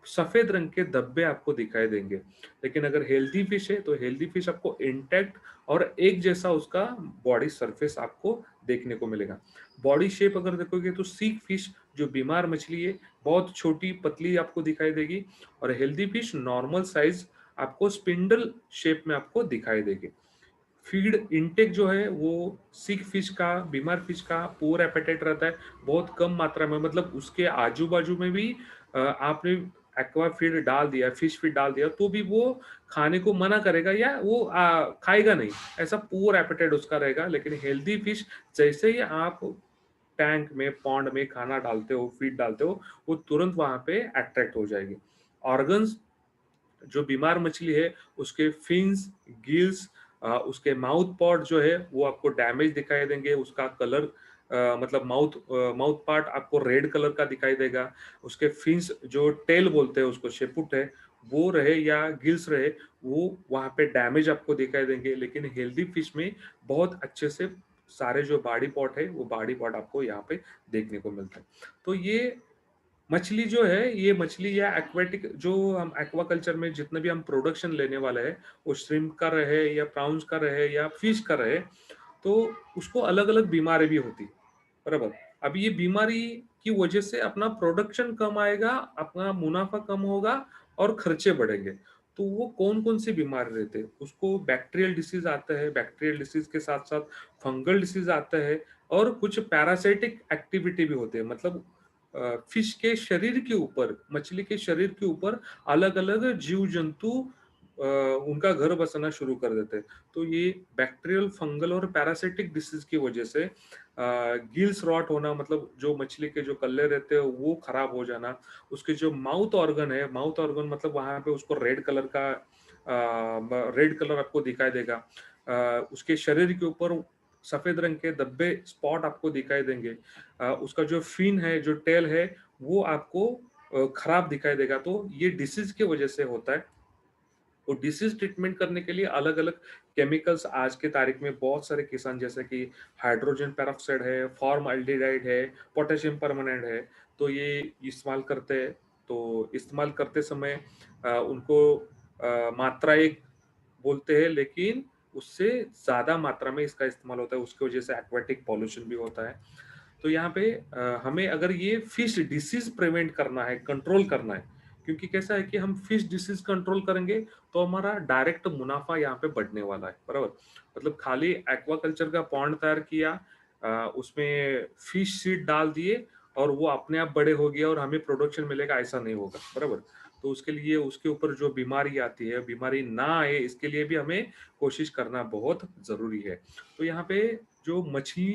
सफेद रंग के धब्बे आपको दिखाई देंगे। लेकिन अगर हेल्दी फिश है तो हेल्दी फिश आपको इंटैक्ट और एक जैसा उसका बॉडी सरफेस आपको देखने को मिलेगा। बॉडी शेप अगर देखोगे तो सीक फिश जो बीमार मछली है बहुत छोटी पतली आपको दिखाई देगी और हेल्दी फिश नॉर्मल साइज आपको स्पिंडल शेप में आपको दिखाई देगी। फीड इनटेक जो है वो सिक फिश का, बीमार फिश का पुअर एपेटाइट रहता है, बहुत कम मात्रा में मतलब उसके आजू-बाजू में भी आपने एक्वा फीड डाल दिया, फिश फीड डाल दिया तो भी वो खाने को मना करेगा या वो खाएगा नहीं, ऐसा पुअर एपेटाइट उसका रहेगा। लेकिन हेल्दी फिश जैसे ही आप टैंक में, पॉन्ड में खाना डालते हो, फीड डालते हो, वो तुरंत वहाँ पे अट्रैक्ट हो जाएगी। ऑर्गन्स जो बीमार मछली है उसके फिन्स, गिल्स उसके माउथ पॉट जो है वो आपको डैमेज दिखाई देंगे, उसका कलर मतलब माउथ पार्ट आपको रेड कलर का दिखाई देगा, उसके फिन्स जो टेल बोलते हैं उसको शेपुट है, वो रहे या गिल्स रहे, वो वहाँ पे डैमेज आपको दिखाई देंगे। लेकिन हेल्दी फिश में बहुत अच्छे से सारे जो बॉडी पार्ट है, वो बॉडी पार्ट आपको यहाँ पे देखने को मिलता है। तो ये मछली जो है, ये मछली या एक्वेटिक जो हम एक्वाकल्चर में जितने भी हम प्रोडक्शन लेने वाले हैं, वो श्रिम्प का रहे या प्राउंस का रहे या फिश का रहे, तो उसको अलग-अलग बीमारी भी होती है, बराबर? अब ये बीमारी की वजह से अपना प्रोडक्शन कम आएगा, अपना मुनाफ़ा कम होगा और खर्चे बढ़ेंगे। तो वो कौन-कौन सी बीमारी रहते हैं? उसको बैक्टीरियल डिसीज़ आता है, बैक्टीरियल डिसीज़ के साथ-साथ फंगल डिसीज़ आता है और कुछ पैरासाइटिक एक्टिविटी भी होते हैं। मतलब फिश के शरीर के ऊपर, मछली के शरीर के ऊपर अलग-अलग जीव-जंतु उनका घर बसाना शुरू कर देते हैं। तो ये बैक्टीरियल, फंगल और पैरासिटिक डिसीज़ की वजह से गिल्स रॉट होना मतलब जो मछली के जो कल्ले रहते हैं वो खराब हो जाना, उसके जो माउथ ऑर्गन है, माउथ ऑर्गन मतलब वहाँ पे उसको रेड कलर का रेड कलर आपको दिखाई देगा। उसके शरीर के ऊपर सफ़ेद रंग के धब्बे, स्पॉट आपको दिखाई देंगे। उसका जो फिन है, जो टेल है, वो आपको खराब दिखाई देगा। तो ये डिसीज़ की वजह से होता है। तो डिसीज़ ट्रीटमेंट करने के लिए अलग-अलग केमिकल्स आज के तारीख में बहुत सारे किसान जैसे कि हाइड्रोजन पेरोक्साइड है, फॉर्मल्डिहाइड है, पोटेशियम परमानेंट है, तो ये इस्तेमाल करते हैं। तो इस्तेमाल करते समय उनको मात्रा एक बोलते हैं लेकिन उससे ज़्यादा मात्रा में इसका इस्तेमाल होता है, उसकी वजह से एक्वाटिक पॉल्यूशन भी होता है। तो यहाँ पे हमें अगर ये फिश डिसीज़ प्रिवेंट करना है, कंट्रोल करना है, क्योंकि कैसा है कि हम फिश डिसीज़ कंट्रोल करेंगे, तो हमारा डायरेक्ट मुनाफ़ा यहाँ पे बढ़ने वाला है, बराबर? मतलब खाली एक्वाकल्चर का पॉन्ड तैयार किया उसमें फिश सीड डाल दिए और वो अपने आप बड़े हो गए और हमें प्रोडक्शन मिलेगा, ऐसा नहीं होगा, बराबर? तो उसके लिए उसके ऊपर जो बीमारी आती है, बीमारी ना आए इसके लिए भी हमें कोशिश करना बहुत ज़रूरी है। तो यहाँ पे जो मछली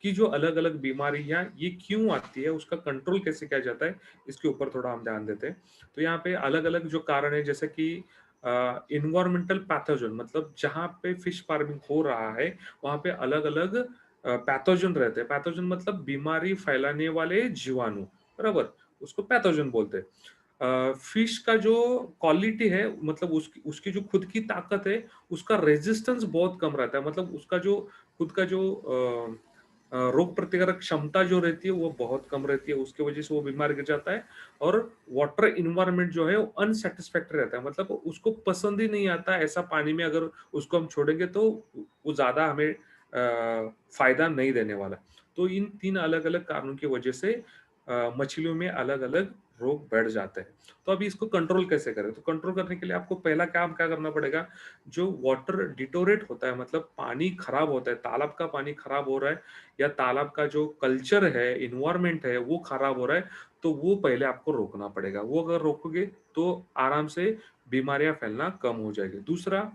की जो अलग-अलग बीमारियाँ ये क्यों आती है, उसका कंट्रोल कैसे किया जाता है, इसके ऊपर थोड़ा हम ध्यान देते हैं। तो यहाँ पे अलग-अलग जो कारण है जैसे कि एनवायरमेंटल पैथोजन मतलब जहाँ पे फिश फार्मिंग हो रहा है, वहाँ पे अलग-अलग पैथोजन रहते हैं। पैथोजन मतलब बीमारी फैलाने वाले जीवाणु, बराबर? उसको पैथोजन बोलते हैं। फिश का जो क्वालिटी है मतलब उसकी उसकी जो खुद की ताकत है, उसका रेजिस्टेंस बहुत कम रहता है। मतलब उसका जो खुद का जो रोग प्रतिकारक क्षमता जो रहती है वो बहुत कम रहती है, उसकी वजह से वो बीमार गिर जाता है और वाटर एनवायरनमेंट जो है वो अनसैटिस्फैक्टरी रहता है, मतलब उसको पसंद ही नहीं आता ऐसा पानी में अगर उसको हम छोड़ेंगे तो वो ज़्यादा हमें फ़ायदा नहीं देने वाला। तो इन 3 अलग-अलग कारणों की वजह से मछलियों में अलग-अलग रोग बढ़ जाते हैं। तो अभी इसको कंट्रोल कैसे करें? तो कंट्रोल करने के लिए आपको पहला काम क्या करना पड़ेगा, जो वाटर डिटोरेट होता है मतलब पानी खराब होता है, तालाब का पानी खराब हो रहा है या तालाब का जो कल्चर है, एनवायरनमेंट है, वो खराब हो रहा है, तो वो पहले आपको रोकना पड़ेगा। वो अगर रोकोगे तो आराम से बीमारियाँ फैलना कम हो जाएगी। दूसरा,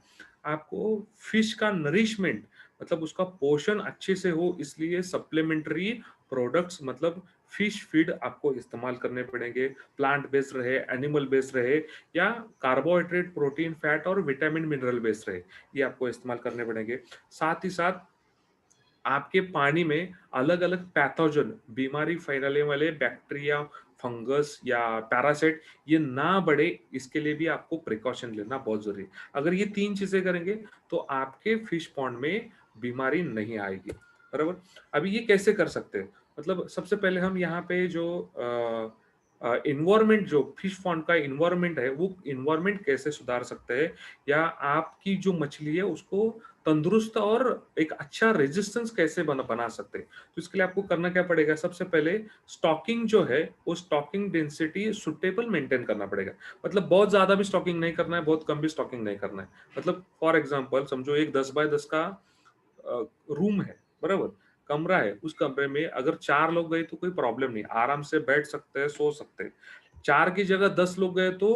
आपको फिश का नरिशमेंट मतलब उसका पोषण अच्छे से हो इसलिए सप्लीमेंट्री प्रोडक्ट्स मतलब फिश फीड आपको इस्तेमाल करने पड़ेंगे। प्लांट बेस्ड रहे, एनिमल बेस्ड रहे या कार्बोहाइड्रेट, प्रोटीन, फैट और विटामिन, मिनरल बेस्ड रहे, ये आपको इस्तेमाल करने पड़ेंगे। साथ ही साथ आपके पानी में अलग-अलग पैथोजन बीमारी फैलाने वाले बैक्टीरिया, फंगस या पैरासाइट ये ना बढ़े इसके लिए भी आपको प्रिकॉशन लेना बहुत ज़रूरी है। अगर ये 3 चीज़ें करेंगे तो आपके फिश पॉन्ड में बीमारी नहीं आएगी, बराबर? अभी ये कैसे कर सकते हैं? मतलब सबसे पहले हम यहाँ पे जो एनवायरनमेंट जो फिश पॉन्ड का एनवायरनमेंट है, वो एनवायरनमेंट कैसे सुधार सकते हैं या आपकी जो मछली है उसको तंदुरुस्त और एक अच्छा रेजिस्टेंस कैसे बना सकते हैं। तो इसके लिए आपको करना क्या पड़ेगा, सबसे पहले स्टॉकिंग जो है वो स्टॉकिंग डेंसिटी सुटेबल मेंटेन करना पड़ेगा। मतलब बहुत ज्यादा भी स्टॉकिंग नहीं करना है, बहुत कम भी स्टॉकिंग नहीं करना है। मतलब फॉर एग्जांपल समझो एक 10 बाय 10 का रूम है, बराबर, कमरा है, उस कमरे में अगर 4 लोग गए तो कोई प्रॉब्लम नहीं, आराम से बैठ सकते हैं, सो सकते हैं। 4 की जगह 10 लोग गए तो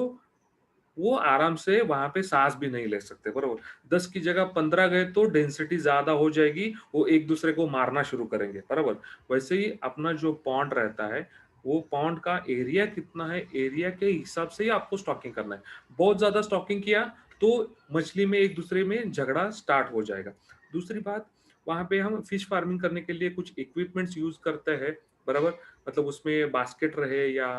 वो आराम से वहाँ पे साँस भी नहीं ले सकते, बरोबर। 10 की जगह 15 गए तो डेंसिटी ज़्यादा हो जाएगी, वो एक-दूसरे को मारना शुरू करेंगे, बराबर। वैसे ही अपना जो पॉन्ड रहता है, वो पॉन्ड का एरिया कितना है, एरिया के हिसाब से ही आपको स्टॉकिंग करना है। बहुत ज़्यादा स्टॉकिंग किया तो मछली में एक-दूसरे में झगड़ा स्टार्ट हो जाएगा। दूसरी बात, वहाँ पे हम फिश फार्मिंग करने के लिए कुछ इक्विपमेंट्स यूज़ करते हैं, बराबर। मतलब उसमें बास्केट रहे या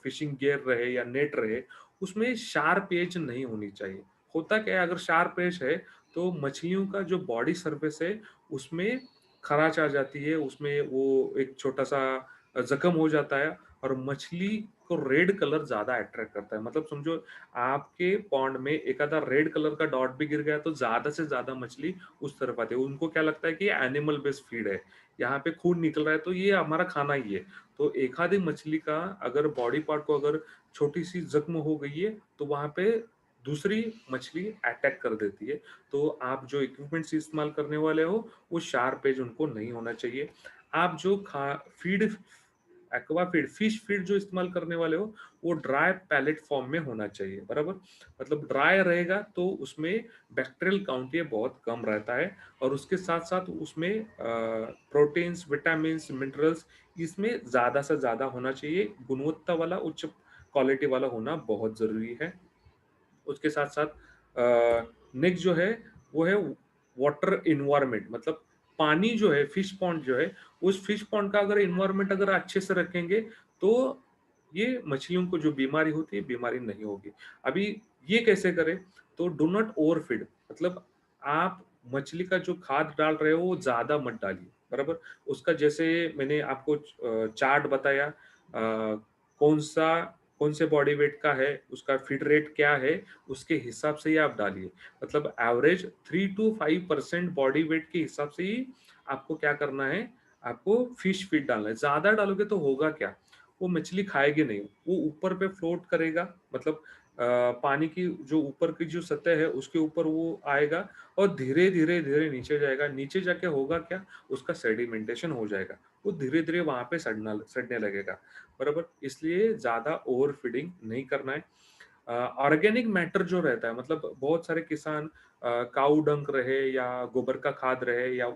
फिशिंग गियर रहे या नेट रहे, उसमें शार्प एज नहीं होनी चाहिए। होता क्या है, अगर शार्प एज है तो मछलियों का जो बॉडी सरफेस है उसमें खराच आ जाती है, उसमें वो एक छोटा-सा ज़ख्म हो जाता है और मछली को रेड कलर ज़्यादा अट्रैक्ट करता है। मतलब समझो आपके पॉन्ड में एक आधा रेड कलर का डॉट भी गिर गया तो ज़्यादा से ज़्यादा मछली उस तरफ आती है। उनको क्या लगता है कि ये एनिमल बेस्ड फीड है, यहाँ पे खून निकल रहा है तो ये हमारा खाना ही है। तो एक आधी मछली का अगर बॉडी पार्ट को अगर छोटी-सी ज़ख्म हो गई है, तो वहाँ पे दूसरी मछली अटैक कर देती है। तो आप जो इक्विपमेंट्स इस्तेमाल करने वाले हो, वो शार्प एज उनको नहीं होना चाहिए। आप जो खा feed aqua feed, fish feed जो इस्तेमाल करने वाले हो, वो ड्राई पैलेट फॉर्म में होना चाहिए, बराबर? मतलब ड्राई रहेगा तो उसमें बैक्टीरियल काउंट ये बहुत कम रहता है और उसके साथ-साथ उसमें प्रोटीन्स, विटामिन्स, मिनरल्स इसमें ज़्यादा से ज़्यादा होना चाहिए। गुणवत्ता वाला, उच्च क्वालिटी वाला होना बहुत ज़रूरी है। उसके साथ-साथ नेक्स्ट जो है, वो है वाटर एनवायरनमेंट मतलब पानी जो है, फिश पॉन्ड जो है, उस फिश पॉन्ड का अगर एनवायरनमेंट अगर अच्छे से रखेंगे, तो ये मछलियों को जो बीमारी होती है, बीमारी नहीं होगी। अभी ये कैसे करें? तो डू नॉट ओवरफीड मतलब आप मछली का जो खाद डाल रहे हो, वो ज़्यादा मत डालिए, बराबर? उसका जैसे मैंने आपको चार्ट बताया कौन-सा कौन से बॉडी वेट का है, उसका फीड रेट क्या है, उसके हिसाब से ही आप डालिए। मतलब एवरेज 3 टू 5% बॉडी वेट के हिसाब से ही आपको क्या करना है, आपको फिश फीड डालना है। ज़्यादा डालोगे तो होगा क्या, वो मछली खाएगी नहीं, वो ऊपर पे फ्लोट करेगा मतलब पानी की जो ऊपर की जो सतह है, उसके ऊपर वो आएगा और धीरे-धीरे, धीरे नीचे जाएगा। नीचे जाके होगा क्या, उसका सेडिमेंटेशन हो जाएगा। वो धीरे-धीरे वहाँ पे सड़ने लगेगा। बराबर? इसलिए ज़्यादा ओवर फीडिंग नहीं करना है। ऑर्गेनिक मैटर जो रहता है मतलब बहुत सारे किसान काऊ डंक रहे या गोबर का खाद रहे या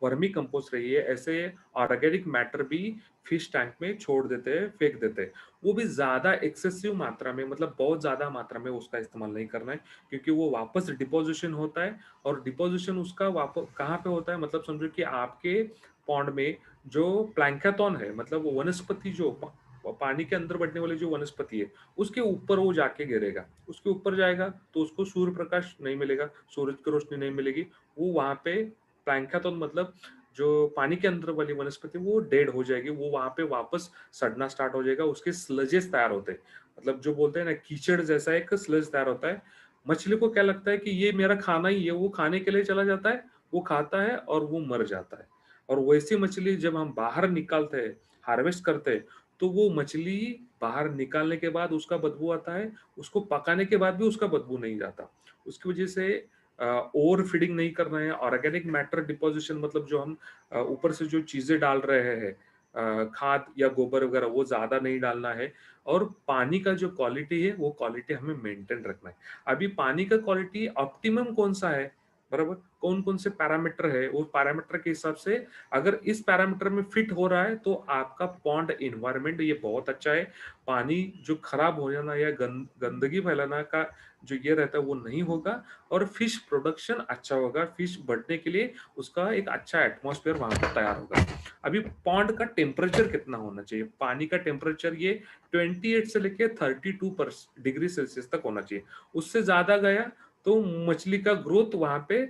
वर्मी कंपोस्ट रही है, ऐसे ऑर्गेनिक मैटर भी फिश टैंक में छोड़ देते हैं, फेंक देते हैं। वो भी ज़्यादा एक्सेसिव मात्रा में मतलब बहुत ज़्यादा मात्रा में उसका इस्तेमाल नहीं करना है, क्योंकि वो वापस डिपोज़िशन होता है और डिपोज़िशन उसका कहाँ पे होता है, मतलब समझो कि आपके पॉन्ड में जो प्लैंक्टन है मतलब वो वनस्पति जो पानी के अंदर बढ़ने वाली जो वनस्पति है, उसके ऊपर वो जाके गिरेगा। उसके ऊपर जाएगा तो उसको सूर्य प्रकाश नहीं मिलेगा, सूरज की रोशनी नहीं मिलेगी। वो वहाँ पे प्लैंक्टन मतलब जो पानी के अंदर वाली वनस्पति वो डेड हो जाएगी। वो वहाँ पे वापस सड़ना स्टार्ट हो जाएगा। उसके स्लजेस तैयार होते हैं। मतलब जो बोलते हैं ना कीचड़ जैसा एक स्लज तैयार होता है। मछली को क्या लगता है कि ये मेरा खाना ही है, वो खाने के लिए चला जाता है, वो खाता है और वो मर जाता है। और वैसी मछली जब हम बाहर निकालते हैं, हार्वेस्ट करते हैं, तो वो मछली बाहर निकालने के बाद उसका बदबू आता है, उसको पकाने के बाद भी उसका बदबू नहीं जाता। उसकी वजह से ओवर फीडिंग नहीं करना है, ऑर्गेनिक मैटर डिपोजिशन मतलब जो हम ऊपर से जो चीज़ें डाल रहे हैं खाद या गोबर वगैरह वो ज़्यादा नहीं डालना है और पानी का जो क्वालिटी है वो क्वालिटी हमें मेंटेन रखना है। अभी पानी का क्वालिटी ऑप्टिमम कौन-सा है, बराबर? कौन-कौन से पैरामीटर है, वो पैरामीटर के हिसाब से अगर इस पैरामीटर में फिट हो रहा है तो आपका पॉन्ड एनवायरनमेंट ये बहुत अच्छा है। पानी जो खराब हो जाना या गंदगी फैलाना का जो ये रहता है वो नहीं होगा और फिश प्रोडक्शन अच्छा होगा। फिश बढ़ने के लिए उसका एक अच्छा एटमॉस्फेयर वहाँ पे तैयार होगा। अभी पॉन्ड का टेम्परेचर कितना होना चाहिए? पानी का टेम्परेचर ये 28 से लेके 32 डिग्री सेल्सियस तक होना चाहिए। उससे ज़्यादा गया तो मछली का ग्रोथ वहाँ पे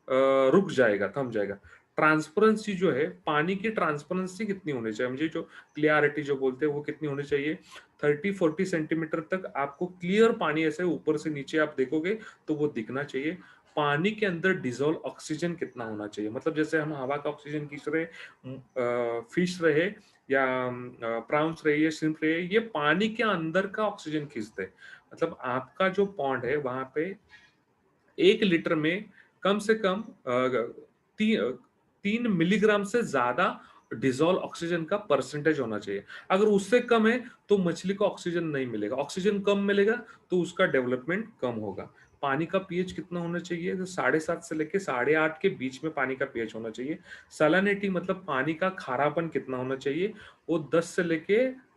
रुक जाएगा, थम जाएगा। ट्रांसपेरेंसी जो है, पानी की ट्रांसपेरेंसी कितनी होनी चाहिए? मुझे जो क्लियरिटी जो बोलते हैं वो कितनी होनी चाहिए? 30-40 सेंटीमीटर तक आपको क्लियर पानी ऐसे ऊपर से नीचे आप देखोगे तो वो दिखना चाहिए। पानी के अंदर डिज़ोल्व ऑक्सीजन कितना होना चाहिए? मतलब जैसे हम हवा का ऑक्सीजन खींच रहे फिश रहे या प्राउन्स रहे या श्रिम्प रहे, ये पानी के अंदर का ऑक्सीजन खींचते हैं। मतलब आपका जो पॉन्ड है वहाँ पे 1 लीटर में कम से कम 3 मिलीग्राम से ज़्यादा डिसॉल्व ऑक्सीजन का परसेंटेज होना चाहिए। अगर उससे कम है, तो मछली को ऑक्सीजन नहीं मिलेगा। ऑक्सीजन कम मिलेगा, तो उसका डेवलपमेंट कम होगा। पानी का पीएच कितना होना चाहिए? तो 7.5 से लेके 8.5 के बीच में पानी का पीएच होना चाहिए। सैलिनिटी मतलब पानी का खारापन कितना होना चाहिए? वो 10 से लेके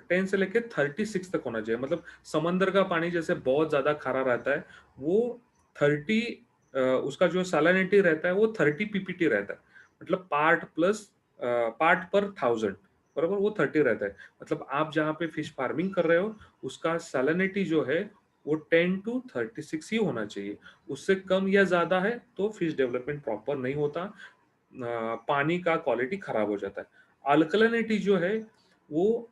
10 से लेके 36 तक होना चाहिए। मतलब समंदर का पानी जैसे बहुत ज़्यादा खारा रहता है, वो 30 उसका जो सैलिनिटी रहता है वो 30 पीपीटी रहता है। मतलब पार्ट पर 1000 बराबर वो 30 रहता है। मतलब आप जहाँ पे फिश फार्मिंग कर रहे हो उसका सैलिनिटी जो है वो 10 टू 36 ही होना चाहिए। उससे कम या ज़्यादा है तो फिश डेवलपमेंट प्रॉपर नहीं होता। पानी का क्वालिटी खराब हो जाता है। अल्कलिनिटी जो है वो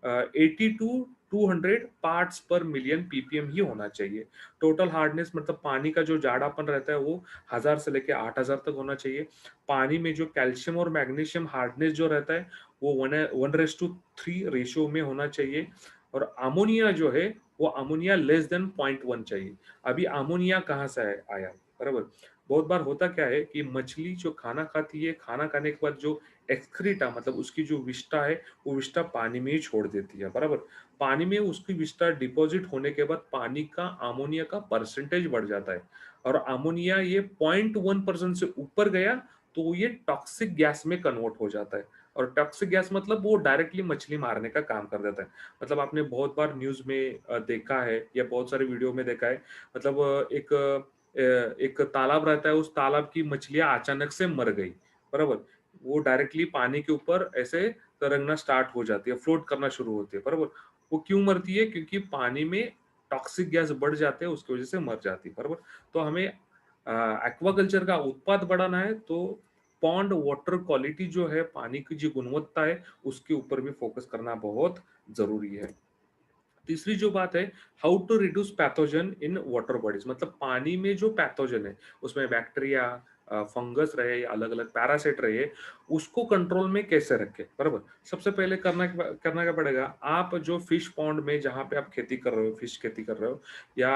80 टू 200 पार्ट्स पर मिलियन पीपीएम ही होना चाहिए। टोटल हार्डनेस मतलब पानी का जो जाड़ापन रहता है वो 1000 से लेके 8000 तक होना चाहिए। पानी में जो कैल्शियम और मैग्नीशियम हार्डनेस जो रहता है वो 1:3 रेशियो में होना चाहिए और अमोनिया जो है वो अमोनिया लेस देन 0.1 चाहिए। अभी अमोनिया कहाँ से आया, बराबर? बहुत बार होता क्या है कि मछली जो खाना खाती है, खाना खाने के बाद जो एक्सक्रीटा मतलब उसकी जो विष्ठा है, वो विष्ठा पानी में ही छोड़ देती है, बराबर? पानी में उसकी विष्ठा डिपॉजिट होने के बाद पानी का अमोनिया का परसेंटेज बढ़ जाता है और अमोनिया ये 0.1% से ऊपर गया तो ये टॉक्सिक गैस में कन्वर्ट हो जाता है और टॉक्सिक गैस मतलब वो डायरेक्टली मछली मारने का काम कर देता है। मतलब आपने बहुत बार न्यूज़ में देखा है या बहुत सारे वीडियो में देखा है मतलब एक तालाब रहता है, उस तालाब की मछलियाँ अचानक से मर गई, बराबर? वो डायरेक्टली पानी के ऊपर ऐसे तरंगना स्टार्ट हो जाती है, फ्लोट करना शुरू होती है, बराबर? वो क्यों मरती है? क्योंकि पानी में टॉक्सिक गैस बढ़ जाते हैं, उसकी वजह से मर जाती है, बराबर? तो हमें एक्वाकल्चर का उत्पाद बढ़ाना है, तो पॉन्ड वाटर क्वालिटी जो है, पानी की जो गुणवत्ता है, उसके ऊपर भी फोकस करना बहुत ज़रूरी है। तीसरी जो बात है how to reduce pathogen in water bodies मतलब पानी में जो पैथोजन है उसमें बैक्टीरिया फंगस रहे या अलग अलग पैरासाइट रहे उसको कंट्रोल में कैसे रखें बराबर सबसे पहले करना क्या पड़ेगा आप जो फिश पॉन्ड में जहाँ पे आप खेती कर रहे हो फिश खेती कर रहे हो या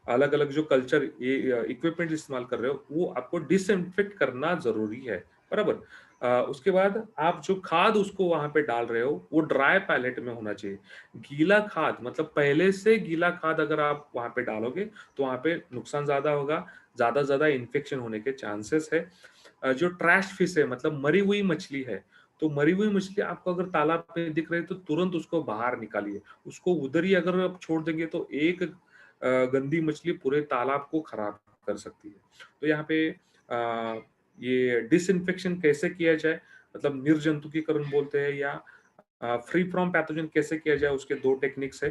अलग अलग जो कल्चर ये इक्विपमेंट इस्तेमाल कर रहे हो वो आपको डिसइंफेक्ट करना जरूरी है बराबर उसके बाद आप जो खाद उसको वहां पे डाल रहे हो वो ड्राई पैलेट में होना चाहिए गीला खाद मतलब पहले से गीला खाद अगर आप वहां पे डालोगे तो वहां पे नुकसान ज्यादा इन्फेक्शन होने के चांसेस है जो ट्रैश फिश है मतलब मरी हुई मछली है तो मरी हुई मछली आपको अगर तालाब में दिख रही है तो तुरंत उसको बाहर निकालिए उसको उधर ही अगर आप छोड़ देंगे तो एक गंदी मछली पूरे तालाब को खराब कर सकती है तो यहाँ पे ये डिसइंफेक्शन कैसे किया जाए मतलब निर्जंतुकीकरण बोलते हैं या फ्री फ्रॉम पैथोजन कैसे किया जाए उसके दो टेक्निक्स है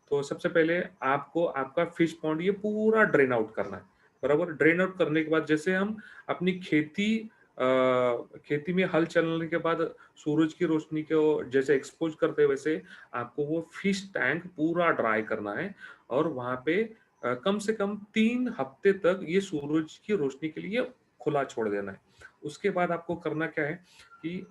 तो सबसे पहले आपको आपका फिश पॉन्ड ये पूरा ड्रेन आउट करना है बराबर ड्रेन आउट करने के बाद जैसे हम अपनी खेती में हल चलने के बाद सूरज की रोशनी को जैसे एक्सपोज करते हैं वैसे आपको वो फिश टैंक पूरा ड्राई करना है और वहां पे कम से कम 3 हफ्ते तक ये सूरज की रोशनी के लिए खुला छोड़ देना है उसके बाद आपको करना क्या है कि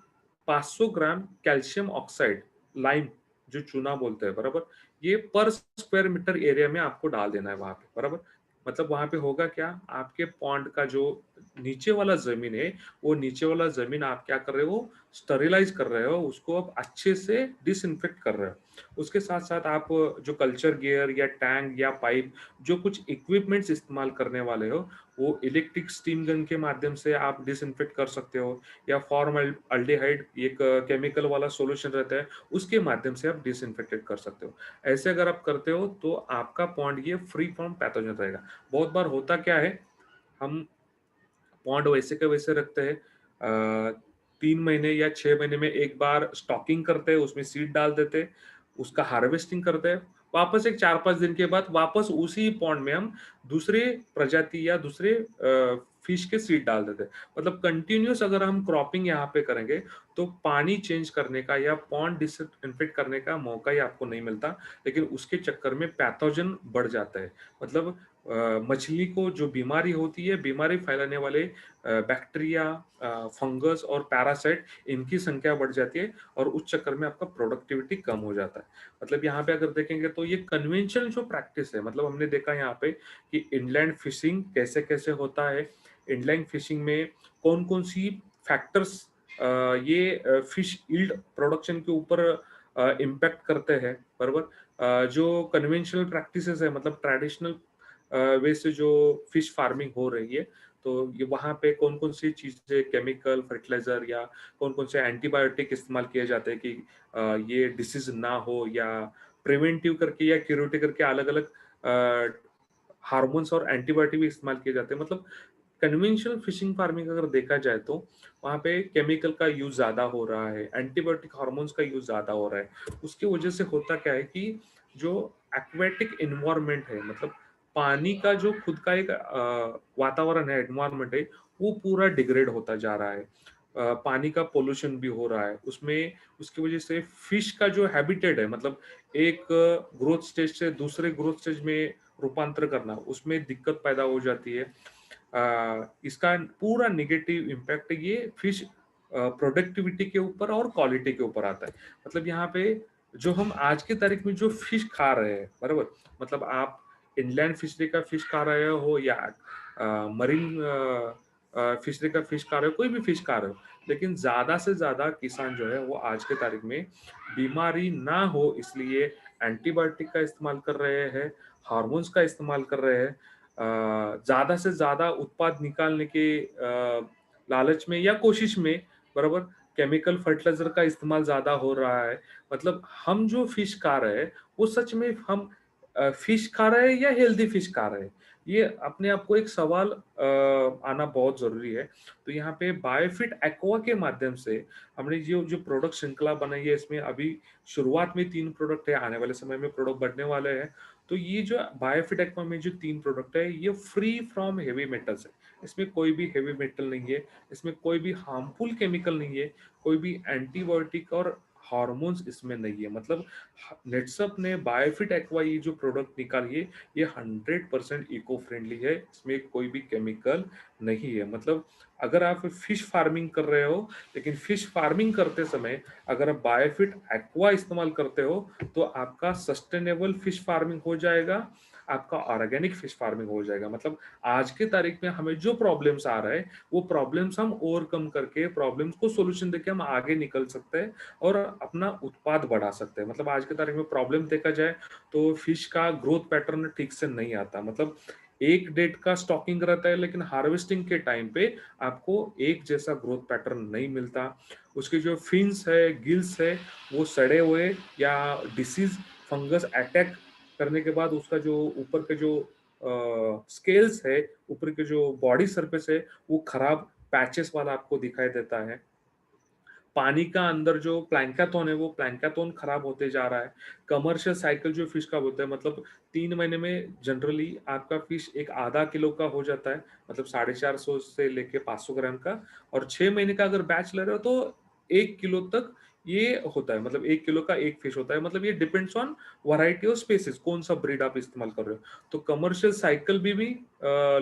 500 ग्राम कैल्शियम ऑक्साइड लाइम जो चूना बोलते हैं, बराबर, ये पर स्क्वायर मीटर एरिया में आपको डाल देना है वहां पे, बराबर। मतलब वहां पे होगा क्या, आपके पॉन्ड का जो नीचे वाला जमीन है, वो नीचे वाला जमीन आप क्या कर रहे हो, स्टरिलाइज कर रहे हो, उसको आप अच्छे से डिसइंफेक्ट कर रहे हो। उसके साथ साथ आप जो कल्चर गियर या टैंक या पाइप, जो कुछ इक्विपमेंट्स इस्तेमाल करने वाले हो, वो इलेक्ट्रिक स्टीम गन के माध्यम से आप डिसइंफेक्ट कर सकते हो, या फॉर्मल्डिहाइड एक केमिकल वाला सॉल्यूशन रहता है, उसके माध्यम से आप डिसइंफेक्टेड कर सकते हो। ऐसे अगर आप करते हो तो आपका पॉन्ड ये फ्री फ्रॉम पैथोजन रहेगा। बहुत बार होता क्या है, हम पॉन्ड वैसे के वैसे रखते हैं, 3 महीने या 6 महीने में एक बार स्टॉकिंग करते हैं, उसमें सीड डाल देते हैं, उसका हार्वेस्टिंग करते हैं, वापस एक 4-5 दिन के बाद वापस उसी पॉन्ड में हम दूसरे प्रजाति या दूसरे फिश के सीड डाल देते हैं। मतलब कंटिन्यूस अगर हम क्रॉपिंग यहाँ पे करेंगे, तो पानी चेंज करने का या पॉन्ड डिसइंफेक्ट करने का मौका ही आपको नहीं मिलता, लेकिन उसके चक्कर में पैथोजन बढ़ जाता है। मतलब मछली को जो बीमारी होती है, बीमारी फैलाने वाले बैक्टीरिया, फंगस और पैरासाइट, इनकी संख्या बढ़ जाती है, और उस चक्कर में आपका प्रोडक्टिविटी कम हो जाता है। मतलब यहाँ पे अगर देखेंगे तो ये कन्वेंशनल जो प्रैक्टिस है, मतलब हमने देखा यहाँ पे कि इनलैंड फिशिंग कैसे कैसे होता है, इनलैंड फिशिंग में कौन कौन सी फैक्टर्स ये फिश यील्ड प्रोडक्शन के ऊपर इम्पैक्ट करते हैं, बराबर। जो कन्वेंशनल प्रैक्टिसेस है, मतलब ट्रेडिशनल वे से जो फिश फार्मिंग हो रही है, तो ये वहाँ पे कौन-कौन सी चीज़ें, केमिकल, फर्टिलाइज़र या कौन-कौन से एंटीबायोटिक इस्तेमाल किए जाते हैं कि ये डिसीज़ ना हो, या प्रिवेंटिव करके या क्यूरेटिव करके अलग-अलग हार्मोन्स और एंटीबायोटिक भी इस्तेमाल किए जाते हैं। मतलब कन्वेंशनल फिशिंग फार्मिंग अगर देखा जाए तो वहाँ पे केमिकल का यूज़ ज़्यादा हो रहा है, एंटीबायोटिक हार्मोन्स का यूज़ ज़्यादा हो रहा है। उसकी वजह से होता क्या है कि जो एक्वेटिक एनवायरनमेंट है, मतलब पानी का जो खुद का एक वातावरण है, एनवायरनमेंट है, वो पूरा डिग्रेड होता जा रहा है। पानी का पोल्यूशन भी हो रहा है। उसमें उसकी वजह से फिश का जो हैबिटेट है, मतलब एक ग्रोथ स्टेज से दूसरे ग्रोथ स्टेज में रूपांतर करना, उसमें दिक्कत पैदा हो जाती है। इसका पूरा नेगेटिव इम्पैक्ट ये फिश प्रोडक्टिविटी के ऊपर और क्वालिटी के ऊपर आता है। मतलब यहाँ पे जो हम आज की तारीख में जो फिश खा रहे हैं, बराबर, मतलब आप इनलैंड फिशरी का फिश खा रहे हो या मरीन फिशरी का फिश खा रहे हो, कोई भी फिश खा रहे हो, लेकिन ज्यादा से ज्यादा किसान जो है वो आज के तारीख में बीमारी ना हो इसलिए एंटीबायोटिक का इस्तेमाल कर रहे हैं, हार्मोन्स का इस्तेमाल कर रहे हैं, ज्यादा से ज्यादा उत्पाद निकालने के लालच में या कोशिश में, बराबर, केमिकल फर्टिलाइजर का इस्तेमाल ज्यादा हो रहा है। मतलब हम जो फिश खा रहे हैं, वो सच में हम फिश खा रहे हैं या हेल्दी फिश खा रहे हैं, ये अपने आप को एक सवाल आना बहुत जरूरी है। तो यहाँ पे बायोफिट एक्वा के माध्यम से हमने जो जो प्रोडक्ट श्रृंखला बनाई है, इसमें अभी शुरुआत में 3 प्रोडक्ट है, आने वाले समय में प्रोडक्ट बढ़ने वाले हैं। तो ये जो बायोफिट एक्वा में जो 3 प्रोडक्ट है, ये फ्री फ्रॉम हेवी मेटल्स है। इसमें कोई भी हेवी मेटल नहीं है, इसमें कोई भी हार्मफुल केमिकल नहीं है, कोई भी एंटीबायोटिक और हार्मोन्स इसमें नहीं है। मतलब नेटसप ने बायोफिट एक्वा ये जो प्रोडक्ट निकाली है, ये 100% इको फ्रेंडली है, इसमें कोई भी केमिकल नहीं है। मतलब अगर आप फिश फार्मिंग कर रहे हो, लेकिन फिश फार्मिंग करते समय अगर आप बायोफिट एक्वा इस्तेमाल करते हो, तो आपका सस्टेनेबल फिश फार्मिंग हो जाएगा, आपका ऑर्गेनिक फिश फार्मिंग हो जाएगा। मतलब आज के तारीख में हमें जो प्रॉब्लम्स आ रहे हैं, वो प्रॉब्लम्स हम ओवरकम करके, प्रॉब्लम्स को सोल्यूशन देके हम आगे निकल सकते हैं और अपना उत्पाद बढ़ा सकते हैं। मतलब आज के तारीख में प्रॉब्लम देखा जाए तो फिश का ग्रोथ पैटर्न ठीक से नहीं आता। मतलब एक डेट का स्टॉकिंग रहता है, लेकिन हार्वेस्टिंग के टाइम पे आपको एक जैसा ग्रोथ पैटर्न नहीं मिलता। उसके जो फिन्स है, गिल्स है, वो सड़े हुए या डिसीज, फंगस अटैक करने के बाद उसका जो ऊपर के जो स्केल्स है, ऊपर के जो बॉडी सरफेस है, वो खराब पैचेस वाला आपको दिखाई देता है। पानी का अंदर जो प्लैंकाथॉन है, वो प्लैंकाथॉन खराब होते जा रहा है। कमर्शियल साइकिल जो फिश का बोलते हैं, मतलब 3 महीने में जनरली आपका फिश एक आधा किलो का हो जाता है, मतलब 450 से लेके 500 ग्राम का। और 6 महीने का अगर बैच ले रहे हो तो 1 किलो तक ये होता है, मतलब 1 किलो का 1 फिश होता है, मतलब ये depends on variety of species, कौन सा ब्रीड आप इस्तेमाल कर रहे हो। तो कमर्शियल साइकिल भी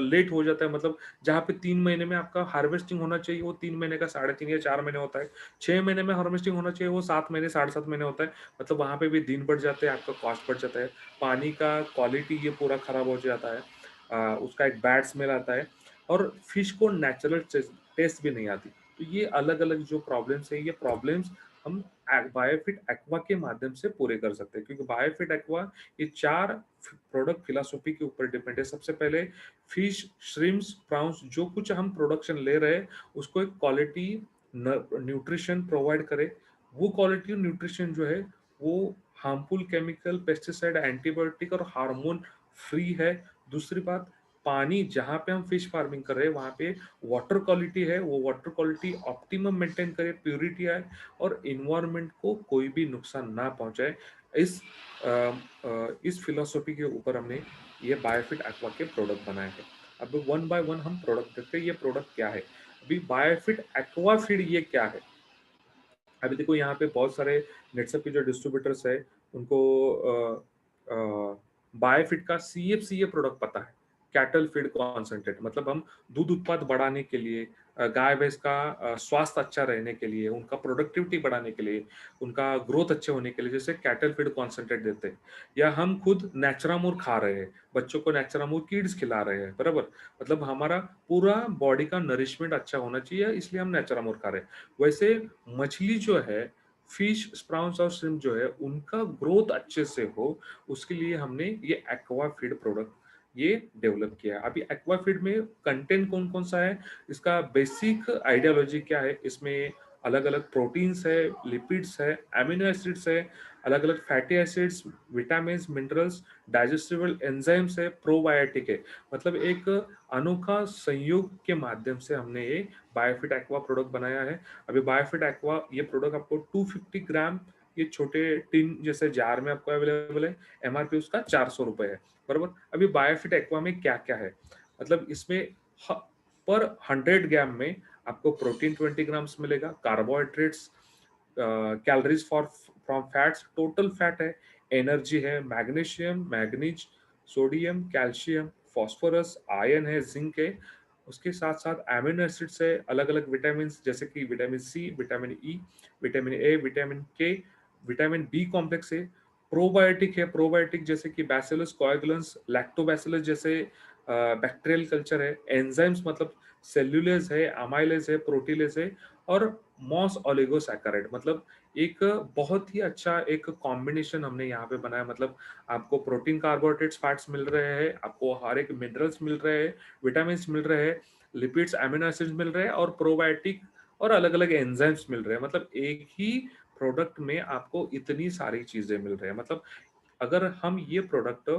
लेट हो जाता है, मतलब जहाँ पे 3 महीने में आपका हार्वेस्टिंग होना चाहिए, वो 3 महीने का साढ़े 3 या 4 महीने होता है। 6 महीने में हार्वेस्टिंग होना चाहिए, वो 7 महीने, साढ़े 7 महीने होता है। मतलब वहाँ पे भी दिन बढ़ जाते हैं, आपका कॉस्ट बढ़ जाता है। पानी का क्वालिटी ये पूरा खराब हो जाता है। उसका एक बैड स्मेल आता है और फिश को नेचुरल टेस्ट भी नहीं आती। तो ये अलग-अलग जो प्रॉब्लम्स है, ये प्रॉब्लम्स हम बायोफिट एक्वा के माध्यम से पूरे कर सकते हैं, क्योंकि बायोफिट एक्वा ये 4 प्रोडक्ट फिलॉसफी के ऊपर डिपेंड है। सबसे पहले फिश, श्रिम्प्स, प्राउंस जो कुछ हम प्रोडक्शन ले रहे हैं, उसको एक क्वालिटी न्यूट्रिशन प्रोवाइड करे। वो क्वालिटी न्यूट्रिशन जो है, वो हार्मफुल केमिकल, पेस्टिसाइड, एंटीबायोटिक और हार्मोन फ्री है। दूसरी बात, पानी जहाँ पे हम फिश फार्मिंग कर रहे हैं, वहाँ पे वाटर क्वालिटी है, वो वाटर क्वालिटी ऑप्टिमम मेंटेन करे, प्योरिटी है और इन्वायरमेंट को कोई भी नुकसान ना पहुंचाए। इस इस फिलॉसफी के ऊपर हमने ये बायोफिट एक्वा के प्रोडक्ट बनाए हैं। अब वन बाय वन हम प्रोडक्ट देखते हैं, ये प्रोडक्ट क्या है। अभी बायोफिट एक्वा फीड ये क्या है। अभी देखो यहाँ पे बहुत सारे नेटसप के जो डिस्ट्रीब्यूटर्स है, उनको बायोफिट का सीएफसी ये प्रोडक्ट पता है, कैटल फीड कॉन्सेंट्रेट। मतलब हम दूध उत्पाद बढ़ाने के लिए, गाय भैंस का स्वास्थ्य अच्छा रहने के लिए, उनका प्रोडक्टिविटी बढ़ाने के लिए, उनका ग्रोथ अच्छे होने के लिए जैसे कैटल फीड कॉन्सेंट्रेट देते हैं। या हम खुद नेचुरामोर खा रहे हैं, बच्चों को नेचुरामोर किड्स खिला रहे हैं, बराबर। मतलब हमारा पूरा बॉडी का नरिशमेंट अच्छा होना चाहिए, इसलिए हम नेचुरामोर खा रहे हैं। वैसे मछली जो है, फिश, स्प्राउट्स और श्रिम्प जो है, उनका ग्रोथ अच्छे से हो, उसके लिए हमने ये एक्वा फीड प्रोडक्ट ये डेवलप किया है। अभी एक्वा फीड में कंटेंट कौन कौन सा है, इसका बेसिक आइडियोलॉजी क्या है, इसमें अलग अलग प्रोटीन्स है, लिपिड्स है, एमिनो एसिड्स है, अलग अलग fatty acids, vitamin, minerals, digestible enzymes है, प्रोबायोटिक है। मतलब एक अनोखा संयोग के माध्यम से हमने ये बायोफिट एक्वा प्रोडक्ट बनाया है। अभी बायोफिट एक्वा ये प्रोडक्ट आपको 250 ग्राम ये छोटे टिन जैसे जार में आपको अवेलेबल है। एमआरपी उसका 400 रुपए है, बराबर। अभी बायोफिट एक्वा में क्या क्या है, मतलब इसमें पर 100 ग्राम में आपको प्रोटीन 20 ग्राम्स मिलेगा, carbohydrates, calories for from fats, total fat है, एनर्जी है, magnesium, manganese, sodium, calcium, phosphorus, iron है, जिंक है। उसके साथ साथ एमिनो एसिड्स है, अलग अलग विटामिन जैसे कि vitamin C, vitamin E, vitamin A, vitamin K, vitamin B complex है। प्रोबायोटिक है, प्रोबायोटिक जैसे कि बैसिलस कोएगुलेंस, लैक्टोबैसिलस जैसे बैक्टीरियल कल्चर है। एंजाइम्स मतलब सेल्यूलेज है, अमाइलेज है, प्रोटीलेज है और मॉस ओलिगोसैकेराइड। मतलब एक बहुत ही अच्छा एक कॉम्बिनेशन हमने यहाँ पे बनाया। मतलब आपको प्रोटीन, कार्बोहाइड्रेट्स, फैट्स मिल रहे हैं, आपको हर एक मिनरल्स मिल रहे हैं, विटामिन मिल रहे हैं, लिपिड्स, एमिनो एसिड्स मिल रहे हैं और प्रोबायोटिक और अलग अलग एंजाइम्स मिल रहे हैं। मतलब एक ही प्रोडक्ट में आपको इतनी सारी चीजें मिल रही है। मतलब अगर हम ये प्रोडक्ट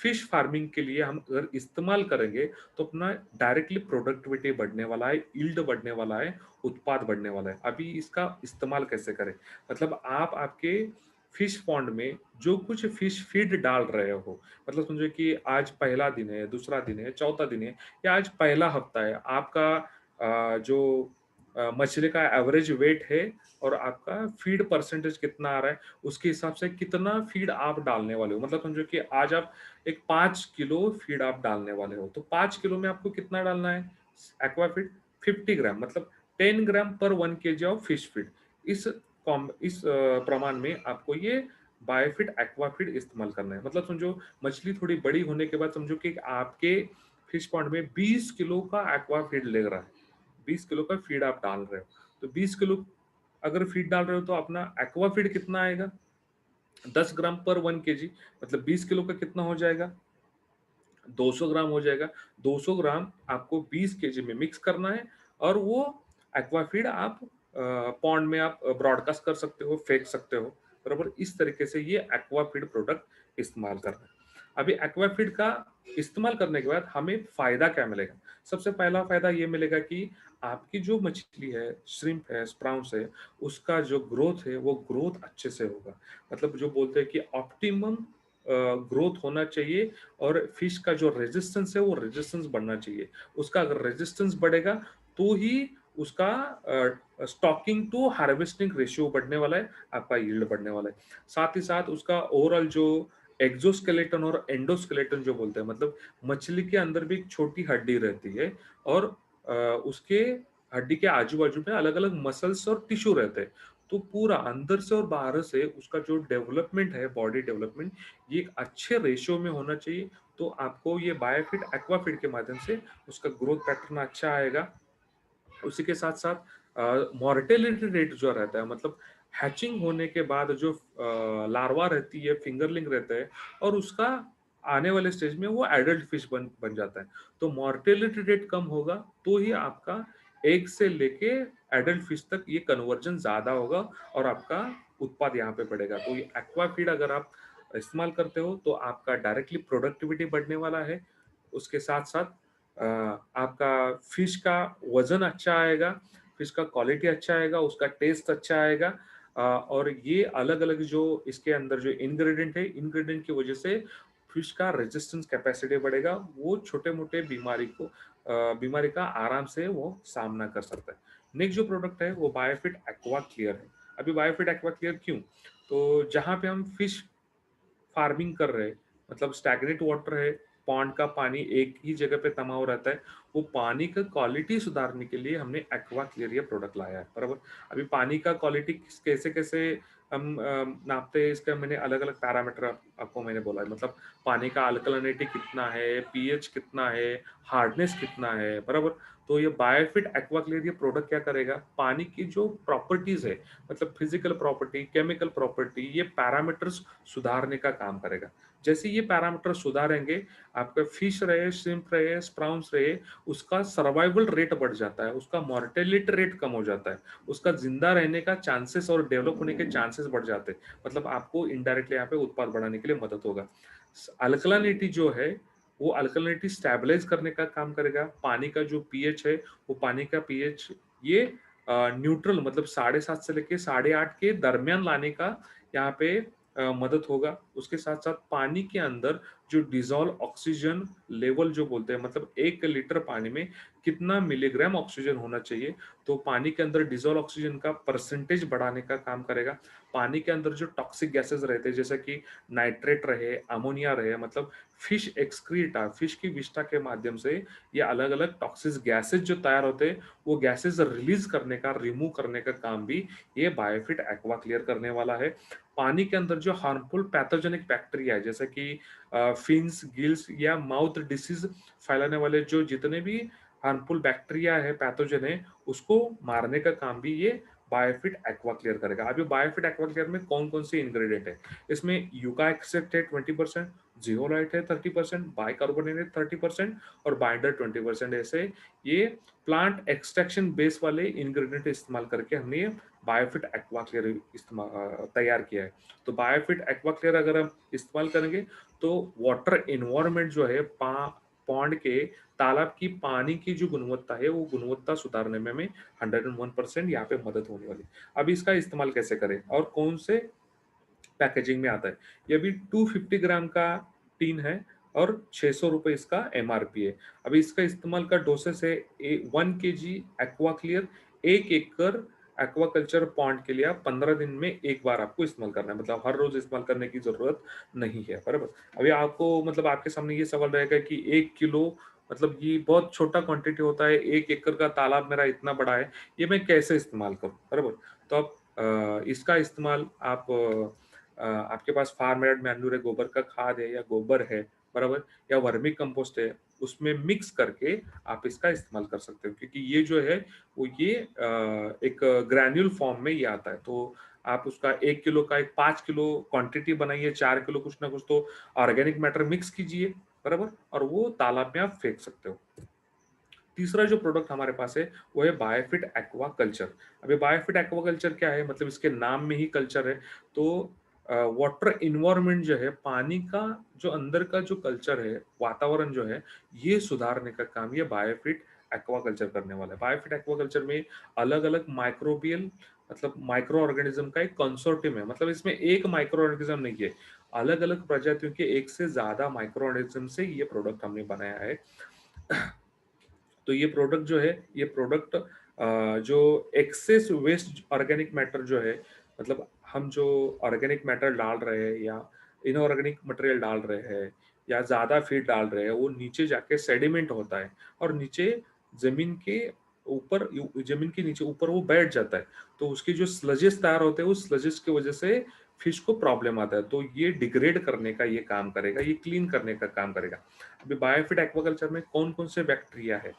फिश फार्मिंग के लिए हम अगर इस्तेमाल करेंगे, तो अपना डायरेक्टली प्रोडक्टिविटी बढ़ने वाला है, यील्ड बढ़ने वाला है, उत्पाद बढ़ने वाला है। अभी इसका इस्तेमाल कैसे करें, मतलब आप आपके फिश पॉन्ड में जो कुछ फिश फीड डाल रहे हो, मतलब समझो कि आज पहला दिन है, दूसरा दिन है, चौथा दिन है, या आज पहला हफ्ता है, आपका जो मछली का एवरेज वेट है और आपका फीड परसेंटेज कितना आ रहा है, उसके हिसाब से कितना फीड आप डालने वाले हो। मतलब समझो कि आज आप एक 5 किलो फीड आप डालने वाले हो, तो 5 किलो में आपको कितना डालना है एक्वा फीड, 50 ग्राम, मतलब 10 ग्राम पर 1 kg ऑफ फिश फीड। इस प्रमाण में आपको ये बायोफिट एक्वा फीड इस्तेमाल करना है। मतलब समझो मछली थोड़ी बड़ी होने के बाद समझो कि आपके फिश पॉन्ड में 20 किलो का एक्वा फीड ले रहा है, 20 किलो का फीड आप डाल रहे हो। तो 20 किलो अगर फीड डाल रहे हो तो अपना एक्वा फीड कितना आएगा, 10 ग्राम पर 1 kg, मतलब 20 किलो का कितना हो जाएगा, 200 ग्राम हो जाएगा। 200 ग्राम आपको 20 kg में मिक्स करना है और वो एक्वा फीड आप पॉन्ड में आप ब्रॉडकास्ट कर सकते हो, फेंक सकते हो, बराबर। इस तरीके से ये एक्वा फीड प्रोडक्ट इस्तेमाल करना है। अभी एक्वा फीड का इस्तेमाल करने के बाद हमें फायदा क्या मिलेगा। सबसे पहला फायदा ये मिलेगा कि आपकी जो मछली है, श्रिम्प है, स्प्राउट्स है, उसका जो ग्रोथ है वो ग्रोथ अच्छे से होगा। मतलब जो बोलते हैं कि ऑप्टिमम ग्रोथ होना चाहिए और फिश का जो रेजिस्टेंस है वो रेजिस्टेंस बढ़ना चाहिए। उसका अगर रेजिस्टेंस बढ़ेगा तो ही उसका स्टॉकिंग टू हार्वेस्टिंग रेशियो बढ़ने वाला है, आपका यील्ड बढ़ने वाला है। साथ ही साथ उसका ओवरऑल जो एक्सोस्केलेटन और एंडोस्केलेटन जो बोलते हैं, मतलब मछली के अंदर भी एक छोटी हड्डी रहती है और उसके हड्डी के आजू-बाजू में अलग-अलग मसल्स और टिश्यू रहते हैं। तो पूरा अंदर से और बाहर से उसका जो डेवलपमेंट है, बॉडी डेवलपमेंट, ये एक अच्छे रेशियो में होना चाहिए। तो आपको ये बायोफिट एक्वाफिट के माध्यम से उसका ग्रोथ पैटर्न अच्छा आएगा। उसी के साथ-साथ मोर्टेलिटी रेट जो रहता है, मतलब हैचिंग होने के बाद जो लार्वा रहती है, फिंगरलिंग रहता है और उसका आने वाले स्टेज में वो एडल्ट फिश बन बन जाता है। तो मोर्टेलिटी रेट कम होगा, तो ही आपका एग से लेके एडल्ट फिश तक ये कन्वर्जन ज़्यादा होगा और आपका उत्पाद यहाँ पे बढ़ेगा। तो ये एक्वा फीड अगर आप इस्तेमाल करते हो, तो आपका डायरेक्टली प्रोडक्टिविटी बढ़ने वाला है। उसके साथ-साथ आपका फिश का वज़न अच्छा आएगा, फिश का क्वालिटी अच्छा आएगा, उसका टेस्ट अच्छा आएगा। और ये अलग-अलग जो इसके अंदर जो इंग्रीडिएंट है, इंग्रीडिएंट की वज़ह से फिश का रेजिस्टेंस कैपेसिटी बढ़ेगा। वो छोटे-मोटे बीमारी का आराम से वो सामना कर सकता है। नेक्स्ट जो प्रोडक्ट है वो बायोफिट एक्वा क्लियर है। अभी बायोफिट एक्वा क्लियर क्यों? तो जहाँ पे हम फिश फार्मिंग कर रहे हैं, मतलब स्टैग्नेंट वाटर है, पॉन्ड का पानी एक ही जगह पे तमा हुआ रहता है, वो पानी का क्वालिटी सुधारने के लिए हमने एक्वा क्लियर ये प्रोडक्ट लाया है, बराबर। अभी पानी का क्वालिटी कैसे कैसे हम नापते हैं, इसका मैंने अलग अलग पैरामीटर आपको मैंने बोला है, मतलब पानी का अल्कलिनिटी कितना है, पीएच कितना है, हार्डनेस कितना है, बराबर। तो ये बायोफिट एक्वा क्लियर ये प्रोडक्ट क्या करेगा, पानी की जो प्रॉपर्टीज है, मतलब फिजिकल प्रॉपर्टी, केमिकल प्रॉपर्टी, ये पैरामीटर्स सुधारने का काम करेगा। जैसे ये पैरामीटर सुधारेंगे, आपका फिश रहे, श्रिम्प रहे, स्प्राउन्स रहे, उसका सर्वाइवल रेट बढ़ जाता है, उसका मोर्टेलिटी रेट कम हो जाता है, उसका जिंदा रहने का चांसेस और डेवलप होने के चांसेस बढ़ जाते हैं। मतलब आपको इनडायरेक्टली यहाँ पे उत्पाद बढ़ाने के लिए मदद होगा। अल्कलिनिटी जो है, वो अल्कलिनिटी स्टेबलाइज करने का काम करेगा। पानी का जो पीएच है, वो पानी का पीएच ये न्यूट्रल, मतलब 7.5 से लेके 8.5 के दरमियान लाने का यहाँ पे मदद होगा। उसके साथ-साथ पानी के अंदर जो डिज़ोल्व ऑक्सीजन लेवल जो बोलते हैं, मतलब 1 लीटर पानी में कितना मिलीग्राम ऑक्सीजन होना चाहिए, तो पानी के अंदर डिज़ोल्व ऑक्सीजन का परसेंटेज बढ़ाने का काम करेगा। पानी के अंदर जो टॉक्सिक गैसेज़ रहते हैं, जैसे कि नाइट्रेट रहे, अमोनिया रहे, मतलब फिश एक्सक्रीटा, फिश की विष्ठा के माध्यम से ये अलग-अलग टॉक्सिक गैसेज़ जो तैयार होते हैं, वो गैसेज़ रिलीज़ करने का, रिमूव करने का काम भी ये बायोफिट एक्वा क्लियर करने वाला है। पानी के अंदर जो हार्मफुल पैथोजेनिक बैक्टीरिया है, जैसे कि फिन्स, गिल्स या माउथ डिसीज फैलाने वाले जो जितने भी हार्मफुल बैक्टीरिया है, पैथोजन है, उसको मारने का काम भी ये बायोफिट एक्वा क्लियर करेगा। अभी बायोफिट एक्वा क्लियर में कौन-कौन से इंग्रेडिएंट है? इसमें यूका एक्सट्रैक्ट है 20%, जियोलाइट है 30%, बाइकार्बोनेट है 30% और बाइंडर 20%। ऐसे ये प्लांट एक्सट्रैक्शन बेस वाले इंग्रेडिएंट इस्तेमाल करके हमने ये बायोफिट एक्वा क्लियर तैयार किया है। तो बायोफिट एक्वा क्लियर अगर हम इस्तेमाल करेंगे, तो वाटर एनवायरनमेंट जो है, पॉन्ड के तालाब की पानी की जो गुणवत्ता है, वो गुणवत्ता सुधारने में हमें 101% यहाँ पे मदद होने वाली है। अब इसका इस्तेमाल कैसे करें और कौन से पैकेजिंग में आता है? ये भी 250 ग्राम का टीन है और 600 रुपए इसका एमआरपी है। अभी इसका इस्तेमाल का डोसेस है 1 केजी एक्वा क्लियर 1 एकड़ एक्वाकल्चर पॉन्ड के लिए आप 15 दिन में एक बार आपको इस्तेमाल करना है, मतलब हर रोज इस्तेमाल करने की जरूरत नहीं है, बराबर। अभी आपको, मतलब आपके सामने ये सवाल रहेगा कि 1 किलो, मतलब ये बहुत छोटा क्वांटिटी होता है, 1 एकड़ का तालाब मेरा इतना बड़ा है, ये मैं कैसे इस्तेमाल करूं, बराबर। तो आप इसका इस्तेमाल आप आपके पास फार्म एड मैन्यूर है, गोबर का खाद है या गोबर है, बराबर, या वर्मी कंपोस्ट है, उसमें मिक्स करके आप इसका इस्तेमाल कर सकते हो, क्योंकि ये जो है वो ये एक ग्रैन्यूल फॉर्म में ये आता है। तो आप उसका 1 किलो का एक 5 किलो क्वांटिटी बनाइए, 4 किलो कुछ ना कुछ तो ऑर्गेनिक मैटर मिक्स कीजिए, बराबर, और वो तालाब में आप फेंक सकते हो। तीसरा जो प्रोडक्ट हमारे पास है वो है बायोफिट एक्वा कल्चर। अभी बायोफिट एक्वा कल्चर क्या है, मतलब इसके नाम में ही कल्चर है। तो वाटर इन्वायरमेंट जो है, पानी का जो अंदर का जो कल्चर है, वातावरण जो है, ये सुधारने का काम ये बायोफिट एक्वा कल्चर करने वाला है। बायोफिट एक्वा कल्चर में अलग अलग माइक्रोबियल, मतलब माइक्रो ऑर्गेनिज्म का एक कंसोर्टियम है, मतलब इसमें एक माइक्रो ऑर्गेनिज्म नहीं है, अलग अलग प्रजातियों के एक से ज्यादा माइक्रो ऑर्गेनिज्म से ये प्रोडक्ट हमने बनाया है। तो ये प्रोडक्ट जो है, ये प्रोडक्ट जो एक्सेस वेस्ट ऑर्गेनिक मैटर जो है, मतलब हम जो ऑर्गेनिक मैटर डाल रहे हैं या इनऑर्गेनिक मटेरियल डाल रहे हैं या ज़्यादा फीड डाल रहे हैं, वो नीचे जाके सेडिमेंट होता है और नीचे ज़मीन के ऊपर, ज़मीन के नीचे ऊपर वो बैठ जाता है। तो उसके जो स्लजेस तैयार होते हैं, उस स्लजेस की वजह से फिश को प्रॉब्लम आता है। तो ये डिग्रेड करने का ये काम करेगा, ये क्लीन करने का काम करेगा। अभी बायोफिट एक्वाकल्चर में कौन-कौन से बैक्टीरिया है?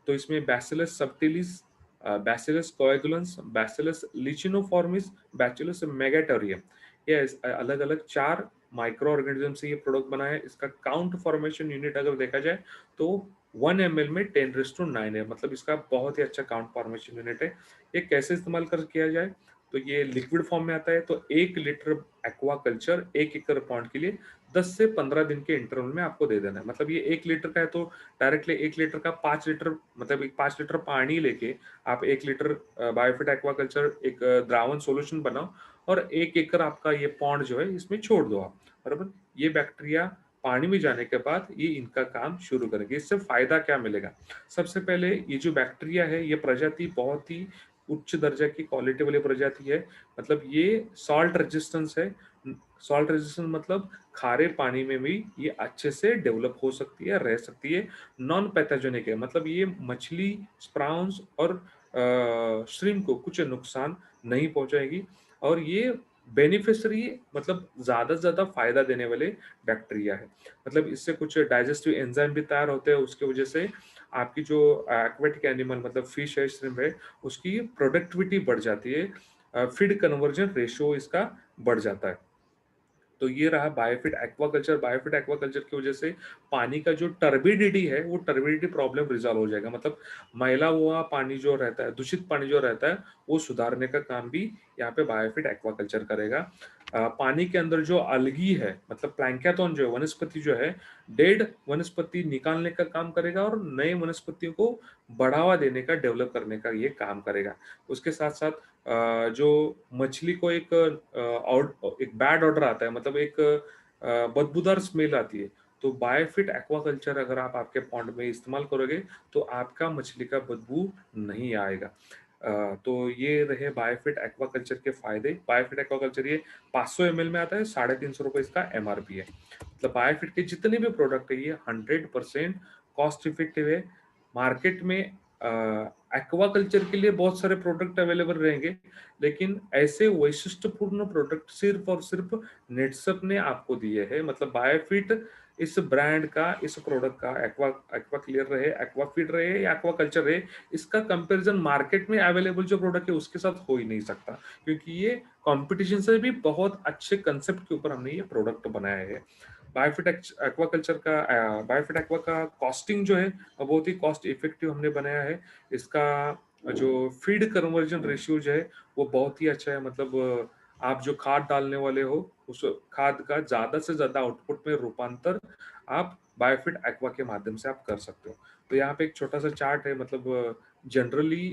तो इसमें Bacillus subtilis, Bacillus coagulans, Bacillus licheniformis, Bacillus megaterium, ये अलग अलग 4 माइक्रो ऑर्गेनिज्म से ये प्रोडक्ट बना है। इसका काउंट फॉर्मेशन यूनिट अगर देखा जाए तो 1 ml में 10⁻9 है, मतलब इसका बहुत ही अच्छा काउंट फॉर्मेशन यूनिट है। ये कैसे इस्तेमाल कर किया जाए, तो ये लिक्विड फॉर्म में आता है। तो 1 लीटर एक्वा कल्चर 1 एकड़ पॉन्ड के लिए 10 से 15 दिन के इंटरवल में आपको दे देना है। मतलब ये 1 लीटर का है तो डायरेक्टली 1 लीटर का 5 लीटर, मतलब एक 5 लीटर पानी लेके आप 1 लीटर बायोफिट एक्वाकल्चर एक द्रावण सॉल्यूशन बनाओ और 1 एकड़ आपका ये पॉन्ड जो है इसमें छोड़ दो आप, बराबर। ये बैक्टीरिया पानी में जाने के बाद ये इनका काम शुरू करेंगे। इससे फायदा क्या मिलेगा? सबसे पहले ये जो बैक्टीरिया है, ये प्रजाति बहुत ही उच्च दर्जा की क्वालिटी वाली प्रजाति है। मतलब ये सॉल्ट रेजिस्टेंस है। सॉल्ट रेजिस्टेंस मतलब खारे पानी में भी ये अच्छे से डेवलप हो सकती है, रह सकती है। नॉन पैथोजेनिक है, मतलब ये मछली, स्प्राउंस और श्रिम्प को कुछ नुकसान नहीं पहुंचाएगी। और ये बेनिफिशियरी, मतलब ज्यादा से ज्यादा फायदा देने वाले बैक्टीरिया है। मतलब इससे कुछ डाइजेस्टिव एंजाइम भी तैयार होते हैं, उसके वजह से आपकी जो एक्वेटिक एनिमल मतलब फिश है, श्रिम्प है, उसकी प्रोडक्टिविटी बढ़ जाती है। फीड कन्वर्जन रेशियो इसका बढ़ जाता है। तो ये रहा बायोफिट एक्वाकल्चर। बायोफिट एक्वाकल्चर की वजह से पानी का जो टर्बिडिटी है, वो टर्बिडिटी प्रॉब्लम रिजॉल्व हो जाएगा। मतलब मैला हुआ पानी जो रहता है, दूषित पानी जो रहता है, वो सुधारने का काम भी यहाँ पे बायोफिट एक्वाकल्चर करेगा। पानी के अंदर जो अलगी है, मतलब प्लैंक्टन जो है, वनस्पति जो है, डेड वनस्पति निकालने का काम करेगा और नए वनस्पतियों को बढ़ावा देने का, डेवलप करने का ये काम करेगा। उसके साथ साथ जो मछली को एक बैड ऑर्डर आता है, मतलब एक बदबूदार स्मेल आती है, तो बायोफिट एक्वाकल्चर अगर आप आपके पॉन्ड में इस्तेमाल करोगे तो आपका मछली का बदबू नहीं आएगा। तो ये रहे बायोफिट एक्वाकल्चर के फायदे। बायोफिट एक्वाकल्चर ये 500 ml में आता है, 350 रुपये इसका MRP है। मतलब बायोफिट के जितने भी प्रोडक्ट है ये 100% कॉस्ट इफेक्टिव है। मार्केट में एक्वाकल्चर के लिए बहुत सारे प्रोडक्ट अवेलेबल रहेंगे, लेकिन ऐसे वैशिष्टपूर्ण प्रोडक्ट सिर्फ और सिर्फ नेटसप ने आपको दिए हैं। मतलब बायोफिट इस ब्रांड का, इस प्रोडक्ट का, एक्वा एक्वा क्लियर रहे, एक्वाफिट रहे या एक्वाकल्चर रहे, इसका कंपैरिजन मार्केट में अवेलेबल जो प्रोडक्ट है उसके साथ हो ही नहीं सकता, क्योंकि ये कंपटीशन से भी बहुत अच्छे कंसेप्ट के ऊपर हमने ये प्रोडक्ट बनाया है। बायोफिट एक्वाकल्चर का, बायोफिट एक्वा का कॉस्टिंग जो है वो बहुत ही कॉस्ट इफेक्टिव हमने बनाया है। इसका जो फीड कन्वर्जन रेशियो जो है वो बहुत ही अच्छा है। मतलब आप जो खाद डालने वाले हो, उस खाद का ज्यादा से ज्यादा आउटपुट में रूपांतर आप बायोफिट एक्वा के माध्यम से आप कर सकते हो। तो यहाँ पे एक छोटा सा चार्ट है। मतलब जनरली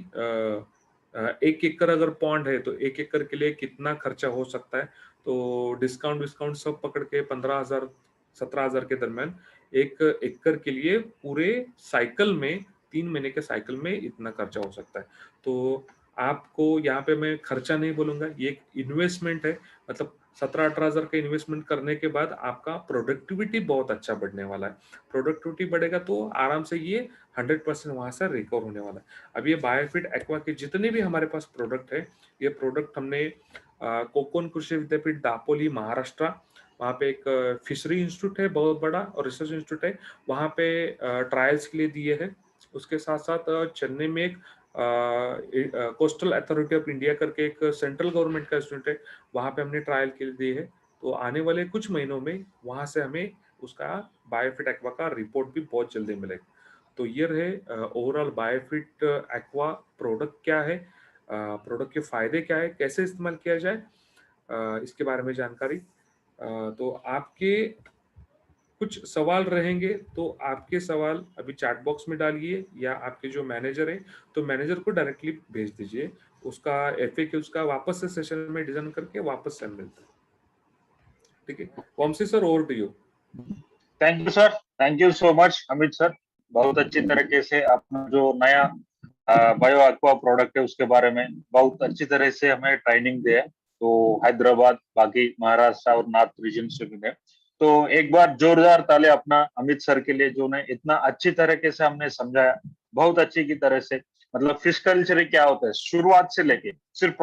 1 एकड़ अगर पॉन्ड है तो 1 एकड़ के लिए कितना खर्चा हो सकता है, तो डिस्काउंट विस्काउंट सब पकड़ के 15,000 17,000 के दरमियान 1 एकड़ के लिए पूरे साइकिल में, 3 महीने के साइकिल में इतना खर्चा हो सकता है। तो आपको यहाँ पे मैं खर्चा नहीं बोलूंगा, ये एक इन्वेस्टमेंट है। मतलब 17-18 हजार का इन्वेस्टमेंट करने के बाद आपका प्रोडक्टिविटी बहुत अच्छा बढ़ने वाला है। प्रोडक्टिविटी बढ़ेगा तो आराम से ये 100% वहां से रिकवर होने वाला है। अब ये बायोफिट एक्वा के जितने भी हमारे पास प्रोडक्ट है, ये प्रोडक्ट हमने कोकण कृषि विद्यापीठ दापोली महाराष्ट्र, वहाँ पे एक फिशरी इंस्टीट्यूट है बहुत बड़ा और रिसर्च इंस्टीट्यूट है, वहाँ पे ट्रायल्स के लिए दिए हैं। उसके साथ साथ चेन्नई में एक कोस्टल अथॉरिटी ऑफ इंडिया करके एक सेंट्रल गवर्नमेंट का इंस्टीट्यूट है, वहाँ पे हमने ट्रायल के लिए दिए है। तो आने वाले कुछ महीनों में वहाँ से हमें उसका बायोफिट एक्वा का रिपोर्ट भी बहुत जल्दी मिलेगा। तो ये रहे ओवरऑल बायोफिट एक्वा प्रोडक्ट क्या है, प्रोडक्ट के फायदे क्या है, कैसे इस्तेमाल किया जाए, इसके बारे में जानकारी। तो आपके कुछ सवाल रहेंगे तो आपके सवाल अभी चैट बॉक्स में डालिए, या आपके जो मैनेजर है तो मैनेजर को डायरेक्टली भेज दीजिए। उसका एफएक्यू उसका वापस से सेशन में डिजाइन करके वापस से मिलता है। ठीक है, Vanshi sir, over to you. Thank you sir, thank you so much Amit sir. बहुत अच्छी तरीके से आपने जो नया बायो एक्वा प्रोडक्ट है उसके बारे में बहुत अच्छी तरह से हमें ट्रेनिंग दिया है। तो हैदराबाद बाकी महाराष्ट्र और नॉर्थ रीजन से मिले। तो एक बार जोरदार ताले अपना अमित सर के लिए जो ने इतना अच्छी तरीके से हमने समझाया बहुत अच्छी की तरह से। मतलब फिश कल्चर क्या होता है शुरुआत से लेके सिर्फ